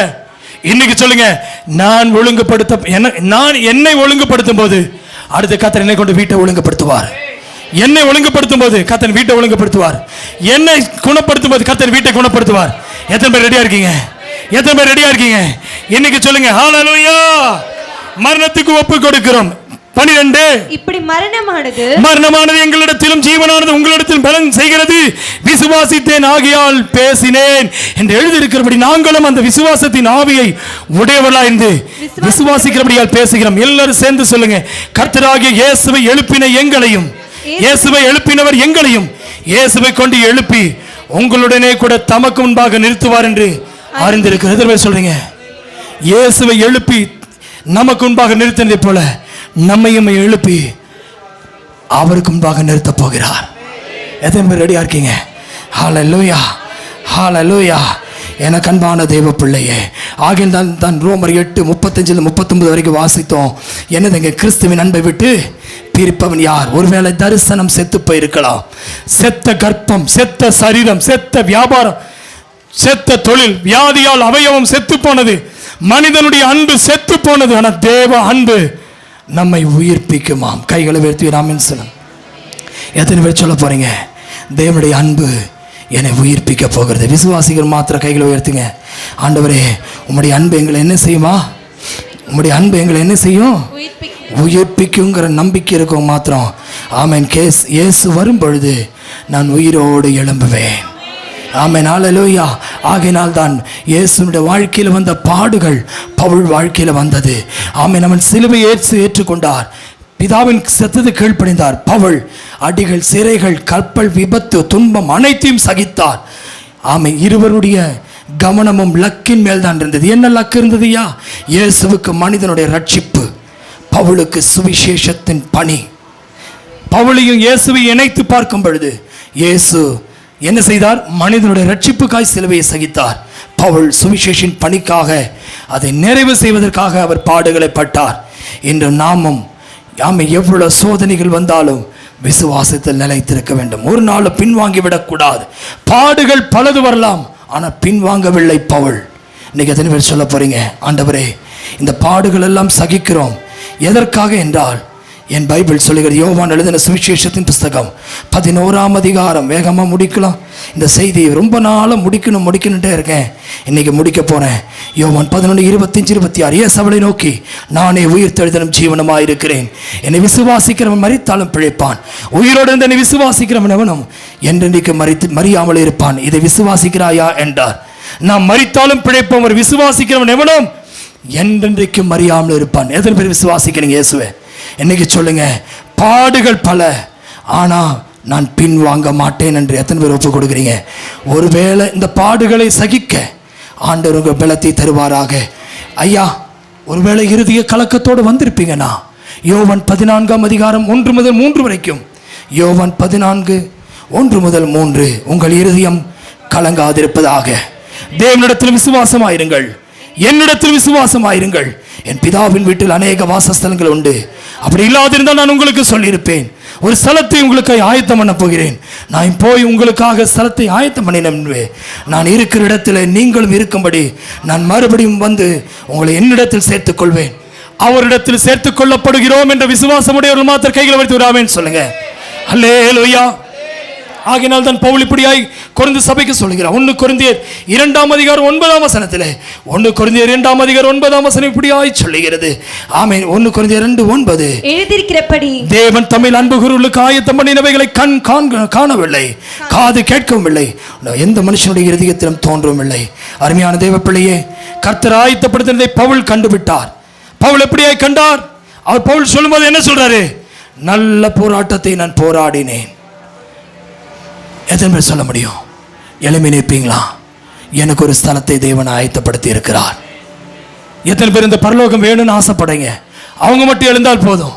[SPEAKER 1] இன்னைக்கு சொல்லுங்க, நான் என்னை ஒழுங்குபடுத்தும் போது அடுத்த கர்த்தர் என்னை கொண்டு வீட்டை ஒழுங்குபடுத்துவார். என்னை ஒழுங்குபடுத்தும் போது கர்த்தர் வீட்டை ஒழுங்குபடுத்துவார். என்னை குணப்படுத்தும் போது கர்த்தர் வீட்டை குணப்படுத்துவார். எத்தனை பேர் ரெடியா இருக்கீங்க? எத்தனை பேர் ரெடியா இருக்கீங்க? இன்னைக்கு சொல்லுங்க ஹல்லேலூயா. மரணத்துக்கு ஒப்பு கொடுக்கிறோம். 12
[SPEAKER 2] இப்படி
[SPEAKER 1] மரணமானது எங்களிடத்திலும் ஜீவனானது உங்களிடத்தில் பலன் செய்கிறது, விசுவாசித்தேன் ஆகையால் பேசினேன் என்று எழுதியிருக்கிறபடி நாங்களும் அந்த விசுவாசத்தின் ஆவியை உடையவர்களாய் இருந்து விசுவாசிக்கிறபடியால் பேசுகிறோம். எல்லாரும் சேர்ந்து சொல்லுங்க, கர்த்தராகிய இயேசுவை எழுப்பின எங்களையும், இயேசுவை எழுப்பினவர் எங்களையும் இயேசுவை கொண்டு எழுப்பி உங்களுடனே கூட தமக்கு முன்பாக நிறுத்துவார் என்று அறிந்திருக்கிறது. சொல்றீங்க, இயேசுவை எழுப்பி நமக்கு முன்பாக நிறுத்தினதை போல நம்மையும் எழுப்பி அவருக்கு முன்பாக நிறுத்த போகிறார். எத்தனை பேர் ரெடியா இருக்கீங்க? ஹல்லேலூயா, ஹல்லேலூயா. எனக்கு அன்பான தேவ பிள்ளையே, ஆகிய தான் ரோமர் 8:35-39 வரைக்கும் வாசித்தோம். என்னதுங்க? கிறிஸ்துவின் அன்பை விட்டு பிரிப்பவன் யார்? ஒருவேளை தரிசனம் செத்து போயிருக்கலாம், செத்த கர்ப்பம், செத்த சரீரம், செத்த வியாபாரம், செத்த தொழில், வியாதியால் அவயவம் செத்து போனது, மனிதனுடைய அன்பு செத்து போனது. ஆனா தேவ அன்பு நம்மை உயிர்ப்பிக்குமாம். கைகளை உயர்த்தி ராமன் சொல்லும். எத்தனை பேர் சொல்ல போறீங்க, தேவனுடைய அன்பு என்னை உயிர்ப்பிக்க போகிறது? விசுவாசிகள் மாத்திர கைகளை உயர்த்துங்க. ஆண்டவரே, உம்முடைய அன்பு எங்களை என்ன செய்யுமா? உம்முடைய அன்பு எங்களை என்ன செய்யும்? உயிர்ப்பிக்குங்கிற நம்பிக்கை இருக்கும் மாத்திரம். ஆமென். இயேசு வரும் பொழுது நான் உயிரோடு எழும்புவேன். ஆமென், ஹல்லேலூயா. ஆகையினால் தான் இயேசுனுடைய வாழ்க்கையில் வந்த பாடுகள் பவுல் வாழ்க்கையில் வந்தது. ஆமென். அவன் சிலுவை ஏற்றுக்கொண்டார், பிதாவின் சத்தத்தை கீழ்ப்படிந்தார். பவுல் அடிகள், சிறைகள், கப்பல் விபத்து, துன்பம் அனைத்தையும் சகித்தார். ஆமென். இருவருடைய கவனமும் லக்கின் மேல் தான் இருந்தது. என்ன லக்கு இருந்ததுயா? இயேசுவுக்கு மனிதனுடைய ரட்சிப்பு, பவுலுக்கு சுவிசேஷத்தின் பணி. பவுலையும் இயேசுவை இணைத்து பார்க்கும் பொழுது இயேசு என்ன செய்தார்? மனிதனுடைய ரட்சிப்புக்காய் சிலுவையை சகித்தார். பவுல் சுவிசேஷின் பணிக்காக, அதை நிறைவு செய்வதற்காக அவர் பாடுகளை பட்டார். இன்று நாமும் எவ்வளவு சோதனைகள் வந்தாலும் விசுவாசத்தில் நிலைத்திருக்க வேண்டும். ஒரு நாள் பின்வாங்கி விடக்கூடாது. பாடுகள் பலது வரலாம், ஆனால் பின்வாங்கவில்லை பவுல். இன்னைக்கு எத்தனை பேர் சொல்ல போறீங்க, ஆண்டவரே இந்த பாடுகள் எல்லாம் சகிக்கிறோம் எதற்காக என்றால், என் பைபிள் சொல்லுகிறது, யோவான் எழுதின சுவிசேஷத்தின் புஸ்தகம் 11ஆம் அதிகாரம். வேகமாக முடிக்கலாம் இந்த செய்தியை, ரொம்ப நாளாக முடிக்கணுன்ட்டே இருக்கேன். இன்னைக்கு முடிக்க போறேன். யோவான் 11:25-26. இயேசுவை நோக்கி, நானே உயிர்த்தெழுதலும் ஜீவனுமாய் இருக்கிறேன். என்னை விசுவாசிக்கிறவன் மரித்தாலும் பிழைப்பான், உயிரோடு இருந்த என்னை விசுவாசிக்கிறவன் எவனும் என்றென்றைக்கு மறியாமல் இருப்பான். இதை விசுவாசிக்கிறாயா என்றார். நாம் மரித்தாலும் பிழைப்போம், ஒரு விசுவாசிக்கிறவன் எவனும் என்றென்றைக்கு மறியாமல் இருப்பான். எத்தனை பேர் விசுவாசிக்கிறீங்க இயேசுவை? இன்னைக்கு சொல்லுங்க, பாடுகள் பல, ஆனா நான் பின் வாங்க மாட்டேன் என்று எத்தனை பேர் ஒப்பு கொடுக்குறீங்க? ஒருவேளை இந்த பாடுகளை சகிக்க ஆண்டவர் உங்கள் பலத்தை தருவாராக. ஐயா, ஒருவேளை இறுதிய கலக்கத்தோடு வந்திருப்பீங்கன்னா, யோவான் 14ஆம் அதிகாரம் 1 முதல் 3 வரைக்கும், யோவான் 14:1-3, உங்கள் இருதயம் கலங்காதிருப்பதாக. தேவனிடத்தில் விசுவாசமாயிருங்கள், என்னிடத்தில் விசுவாசமாயிருங்கள். என் பிதாவின் வீட்டில் அநேக வாசஸ்தலங்கள் உண்டு. அப்படி இல்லாதிருந்தால் நான் உங்களுக்கு சொல்லியிருப்பேன். ஒரு ஸ்தலத்தை உங்களுக்கு ஆயத்தம் பண்ண போகிறேன். நான் போய் உங்களுக்காக ஸ்தலத்தை ஆயத்தம் பண்ணினேன். நான் இருக்கிற இடத்துல நீங்களும் இருக்கும்படி நான் மறுபடியும் வந்து உங்களை என்னிடத்தில் சேர்த்துக் கொள்வேன். அவரிடத்தில் சேர்த்துக் கொள்ளப்படுகிறோம் என்ற விசுவாசமுடையவர்கள் மாத்திர கைகளை வைத்து விடாமேன்னு சொல்லுங்க. அல்லேலூயா. ஆகினால் தான் பவுல் இப்படியாய் கொரிந்து சபைக்கு சொல்கிறார். 1 கொரிந்தியர் 2ஆம் அதிகாரம் 9ஆம் வசனத்திலே, 1 கொரிந்தியர் 2ஆம் அதிகாரம் 9ஆம் வசனம் இப்படியாய் சொல்லுகிறது. ஆமென். 1 கொரிந்தியர் 2:9
[SPEAKER 2] எழுதியிருக்கிறபடி,
[SPEAKER 1] தேவன் தம்மில் அன்பு கூறுவதற்கு ஆயத்தம் பண்ணினவைகளை கண் காணவில்லை, காது கேட்கவும் எந்த மனுஷனுடைய இருதயத்திலும் தோன்றவும் இல்லை. அருமையான தேவ பிள்ளையே, கர்த்தர் ஆயத்தப்படுத்தினதை பவுல் கண்டுவிட்டார். பவுல் எப்படியாய் கண்டார்? அவர் பவுல் சொல்லும்போது என்ன சொல்றாரு? நல்ல போராட்டத்தை நான் போராடினேன். எத்தனை பேர் சொல்ல முடியும்? எழுமி நிற்பீங்களா? எனக்கு ஒரு ஸ்தலத்தை தேவன் ஆயத்தப்படுத்தி இருக்கிறார். எத்தனை பேர் இந்த பரலோகம் வேணும்னு ஆசைப்படுங்க? அவங்க மட்டும் எழுந்தால் போதும்.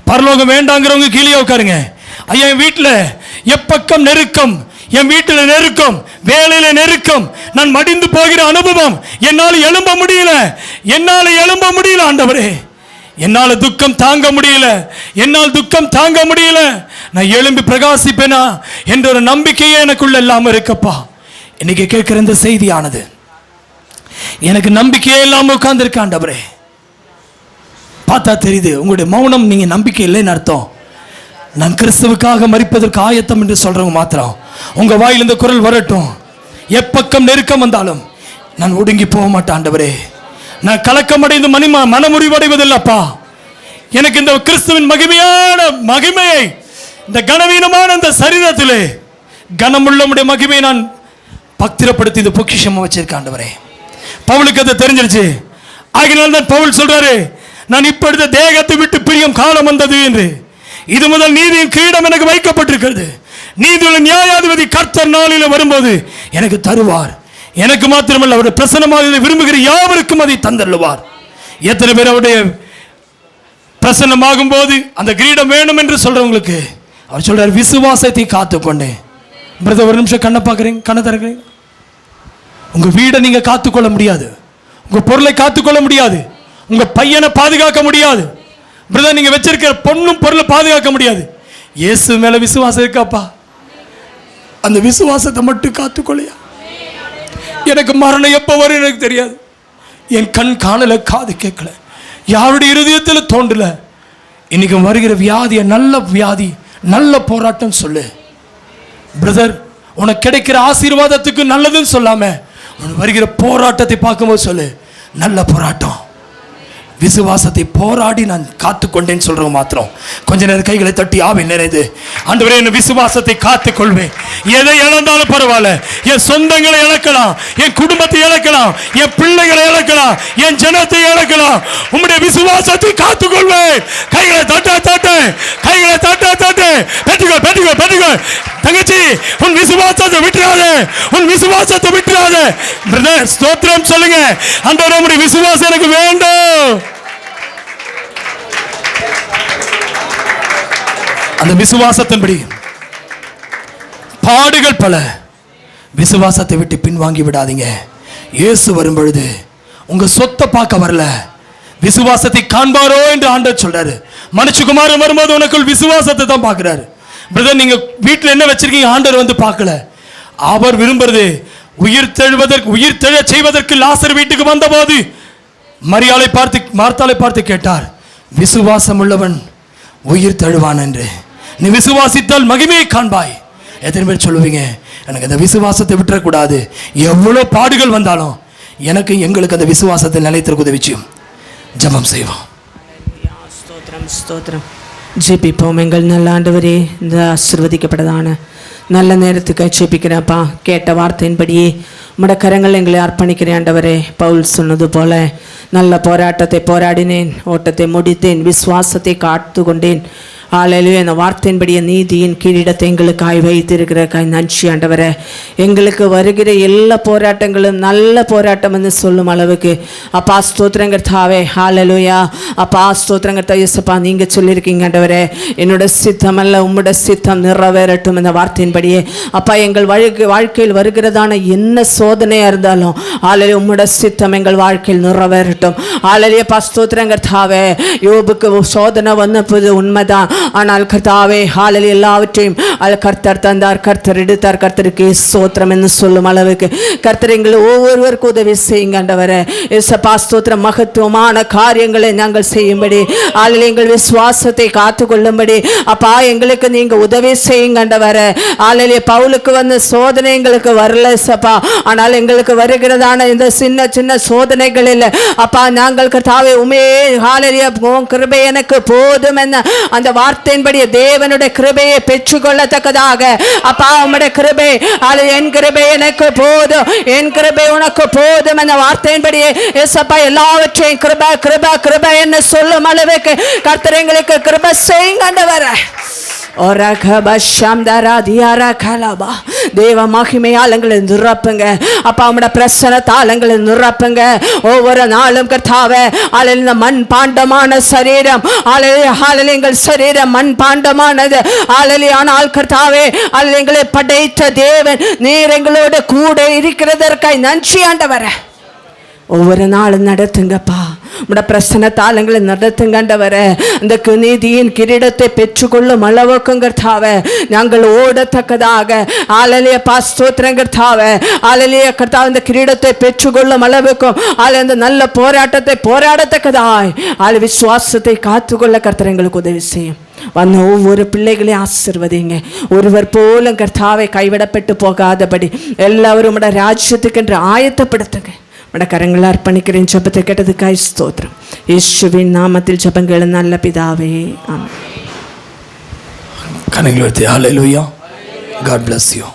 [SPEAKER 1] பரலோகம் வேண்டாங்கிறவங்க கீழே உட்காருங்க. ஐயா, என் வீட்டில் எப்பக்கம் நெருக்கம், என் வீட்டில் நெருக்கம், வேலையில நெருக்கம், நான் மடிந்து போகிற அனுபவம், என்னால் எழும்ப முடியல ஆண்டவரே, என்னால் துக்கம் தாங்க முடியல, நான் எழும்பி பிரகாசிப்பேனா என்ற ஒரு நம்பிக்கையே எனக்குள்ள இல்லாம இருக்கப்பா. இன்னைக்கு கேட்கிற இந்த செய்தியானது எனக்கு நம்பிக்கையே இல்லாம உட்கார்ந்துருக்க ஆண்டவரே. பார்த்தா தெரியுது உங்களுடைய மௌனம், நீங்க நம்பிக்கை இல்லைன்னு அர்த்தம். நான் கிறிஸ்துவுக்காக மரிப்பதற்கு ஆயத்தம் என்று சொல்றவங்க மாத்திரம் உங்க வாயில் இந்த குரல் வரட்டும். எப்பக்கம் நெருக்கம் வந்தாலும் நான் ஒடுங்கி போக மாட்டேன் ஆண்டவரே. நான் கலக்கமடைந்து மனமுறிவடைவதில்லப்பா. எனக்கு இந்த கிறிஸ்துவின் மகிமையை இந்த கனவீனமான இந்த சரீரத்திலே கனமுள்ள மகிமையை நான் பத்திரப்படுத்தி இந்த பொக்கிஷமா வச்சிருக்க ஆண்டவரே. பவுலுக்கு அது தெரிஞ்சிருச்சு. ஆகினால் தான் பவுல் சொல்றாரு, நான் இப்பொழுது தேகத்தை விட்டு பிரியும் காலம் வந்தது என்று. இது முதல் நீதியின் கிரீடம் எனக்கு வைக்கப்பட்டிருக்கிறது. நீதியுள்ள நியாயாதிபதி கர்த்தர் நாளில் வரும்போது எனக்கு தருவார். எனக்கு மாத்திரமல்ல, அவருடைய பிரசன்னமாக விரும்புகிற யாவருக்கும் அதை தந்தருளுவார். எத்தனை பேர் அவருடைய பிரசன்னமாகும் போது அந்த கிரீடம் வேணும் என்று சொல்றவங்களுக்கு அவர் சொல்றார், விசுவாசத்தை காத்துக்கொண்டேன். பிரதர், ஒரு நிமிஷம் கண்ணை பார்க்குறீங்க, கண்ணை திறக்கிறீங்க. உங்க வீடை நீங்க காத்துக்கொள்ள முடியாது, உங்க பொருளை காத்துக்கொள்ள முடியாது, உங்க பையனை பாதுகாக்க முடியாது. பிரதர், நீங்க வச்சிருக்கிற பொண்ணும் பொருளை பாதுகாக்க முடியாது. இயேசு மேல விசுவாசம் இருக்காப்பா, அந்த விசுவாசத்தை மட்டும் காத்துக்கொள்ளையா. எனக்கு மரணம் எப்போ வரும் எனக்கு தெரியாது. என் கண் காணல, காது கேட்கல, யாருடைய இருதயத்தில் தோன்றல. இன்னைக்கு வருகிற வியாதியை நல்ல வியாதி, நல்ல போராட்டம் சொல்லு பிரதர். உனக்கு கிடைக்கிற ஆசீர்வாதத்துக்கு நல்லதுன்னு சொல்லாம உனக்கு வருகிற போராட்டத்தை பார்க்கும்போது சொல்லு, நல்ல போராட்டம். விசுவாசத்தை போராடி நான் காத்துக்கொண்டேன்னு சொல்றவங்க மாத்திரம் கொஞ்ச நேரம் கைகளை தட்டி ஆவி நிறைந்து, ஆண்டவரே, என் விசுவாசத்தை காத்துக்கொள்வேன். எதை இழந்தாலும் பரவாயில்ல, என் சொந்தங்களை இழக்கலாம், என் குடும்பத்தை இழக்கலாம், என் பிள்ளைகளை இழக்கலாம், என் ஜனத்தை இழக்கலாம், உம்முடைய விசுவாசத்தை காத்துக்கொள்வேன். கைகளை தட்ட கைகளை தட்ட பெற்றுக்கோ. தங்கச்சி, உன் விசுவாசத்தை விட்டுறாத. பிரதர், ஸ்தோத்திரம் சொல்லுங்க. ஆண்டவரே, உம்முடைய விசுவாசம் எனக்கு வேண்டும். அந்த விசுவாசத்தின்படி பாடுகள் பல. விசுவாசத்தை விட்டு பின்வாங்கி விடாதீங்க. இயேசு வரும் பொழுது உங்க சொத்தை பார்க்க வரல, விசுவாசத்தை காண்பாரோ என்று ஆண்டவர் சொல்றாரு. மனுஷகுமாரன் வரும்போது உனக்குள் விசுவாசத்தை தான் பார்க்கிறாரு. பிரதர், நீங்க வீட்டில் என்ன வச்சிருக்கீங்க? ஆண்டவர் வந்து பார்க்கல. அவர் விரும்புறது உயிர் தெழ செய்வதற்கு லாசர் வீட்டுக்கு வந்தபோது மார்த்தாளை பார்த்து கேட்டார், விசுவாசம் உள்ளவன் உயிர் தழுவான் என்று. நீ விசுவாசித்தால் மகிமையை காண்பாய். எத்தனை பேர் சொல்லுவீங்க, எனக்கு அந்த விசுவாசத்தை விட்டுறக்கூடாது, எவ்வளோ பாடுகள் வந்தாலும் எனக்கு எங்களுக்கு அந்த விசுவாசத்தை நிலைத்திருக்க உதவிச்சியும். ஜெபம் செய்வோம்.
[SPEAKER 4] ஸ்தோத்திரம். ஜெபிப்போம். எங்கள் நல்ல ஆண்டவரே, இந்த ஆசீர்வதிக்கப்பட்டதான நல்ல நேரத்துக்கு ஜெபிக்கிறேன்ப்பா. கேட்ட வார்த்தையின்படியே உம்முடைய கரங்கள் எங்களை அர்ப்பணிக்கிறேன் ஆண்டவரே. பவுல் சொன்னது போல நல்ல போராட்டத்தை போராடினேன், ஓட்டத்தை முடித்தேன், விசுவாசத்தை காத்து கொண்டேன். ஹல்லேலூயா. அந்த வார்த்தையின்படிய நீதியின் கிரீடத்தை எங்களுக்காய் வைத்திருக்கிற நன்றி ஆண்டவரே. எங்களுக்கு வருகிற எல்லா போராட்டங்களும் நல்ல போராட்டம் என்று சொல்லும் அளவுக்கு அப்பா ஸ்தோத்திரங்கர்த்தாவே. ஹல்லேலூயா. அப்பா ஸ்தோத்திரங்கர்த்தா. இயேசுப்பா, நீங்க சொல்லியிருக்கீங்க ஆண்டவரே, என்னோட சித்தம் அல்ல உம்முடைய சித்தம் நிறைவேறட்டும். இந்த வார்த்தையின்படியே அப்பா, எங்கள் வாழ்க்கையில் வருகிறதான என்ன சோதனையா இருந்தாலும் ஹல்லேலூயா, உம்முடைய சித்தம் எங்கள் வாழ்க்கையில் நிறைவேறட்டும். ஹல்லேலூயா. அப்பா ஸ்தோத்திரங்கர்த்தாவே. யோபுக்கு சோதனை வந்தபோது உண்மைதான், ஆனால் கர்த்தாவே ஹல்லேலூயா, எல்லாவற்றையும் கர்த்தர் தந்தார், கர்த்தர் எடுத்தார். கர்த்தருக்கு ஸ்தோத்திரம் என்று சொல்லும் அளவுக்கு கர்த்தர் எங்களை ஒவ்வொருவருக்கும் உதவி செய்யுங்க ஆண்டவரே. இயேசுப்பா ஸ்தோத்திரம். மகத்துவமான காரியங்களை நாங்கள் செய்யும்படி ஹல்லேலூயா, எங்கள் விசுவாசத்தை காத்துக்கொள்ளும்படி அப்பா எங்களுக்கு நீங்க உதவி செய்யுங்க ஆண்டவரே. ஹல்லேலூயா. பவுலுக்கு வந்த சோதனை எங்களுக்கு வரல சப்பா, ஆனால் எங்களுக்கு வருகிறதான இந்த சின்ன சின்ன சோதனைகளில் அப்பா நாங்கள் கர்த்தாவே உமே ஹல்லேலூயா கிருபை எனக்கு போதும் என்ன அந்த வார்த்தையின்படி தேவனுடைய கிருபையை பெற்றுக்கொள்ள போராடத்தக்கதாக அப்பா உம்முடைய கிருபை அது என் கிருபை எனக்கு போதும், என் கிருபை உனக்கு போதும் என்ற வார்த்தையின்படியே ஏசப்பா எல்லாவற்றையும் கிருபை கிருபை கிருபை என்ன சொல்லும் அளவுக்கு கர்த்தர் எங்களுக்கு கிருபை செய்யுங்க ஆண்டவரே. தேவ மகிமையால் எங்களை நிரப்புங்க அப்பா, உம்முடைய பிரசன்னத்தால் எங்களை நிரப்புங்க ஒவ்வொரு நாளும் கர்த்தாவே. இந்த மண் பாண்டமான சரீரம் எங்கள் சரீரம் மண் பாண்டமானது ஆனால் கர்த்தாவே எங்களை படைத்த தேவன் நீர் எங்களோட கூட இருக்கிறதற்காய் நன்றி ஆண்டவரே. ஒவ்வொரு நாளும் நடத்துங்கப்பா, உம்முடைய பிரசன்னத்தால் எங்களை நடத்துங்கண்டவரே. அந்த நீதியின் கிரீடத்தை பெற்றுக்கொள்ளும் அளவுக்கும் கர்த்தாவே நாங்கள் ஓடத்தக்கதாக ஆலலியப்பா ஸ்தோத்திரம் கர்த்தாவே. ஆலலிய கர்த்தாவே இந்த கிரீடத்தை பெற்றுக்கொள்ளும் அளவுக்கும் அந்த நல்ல போராட்டத்தை போராடத்தக்கதாய் விசுவாசத்தை காத்துக்கொள்ள கர்த்தர் எங்களுக்கு உதவி செய்யும். வந்த ஒவ்வொரு பிள்ளைகளையும் ஆசீர்வதிங்க. ஒருவர் போலும் கர்த்தாவை கைவிடப்பட்டு போகாதபடி எல்லாரும் உம்முடைய ராஜ்யத்துக்கு என்று ஆயத்தப்படுத்துங்க. உம்முடைய கரங்களை அர்ப்பணிக்கிறேன். ஜெபத்தை கேட்டதுக்காய் ஸ்தோத்திரம். இயேசுவின் நாமத்தில் ஜெபங்கள் நல்ல பிதாவே, ஆமென்.
[SPEAKER 1] கரங்களை உயர்த்தி ஹல்லேலூயா. God bless you.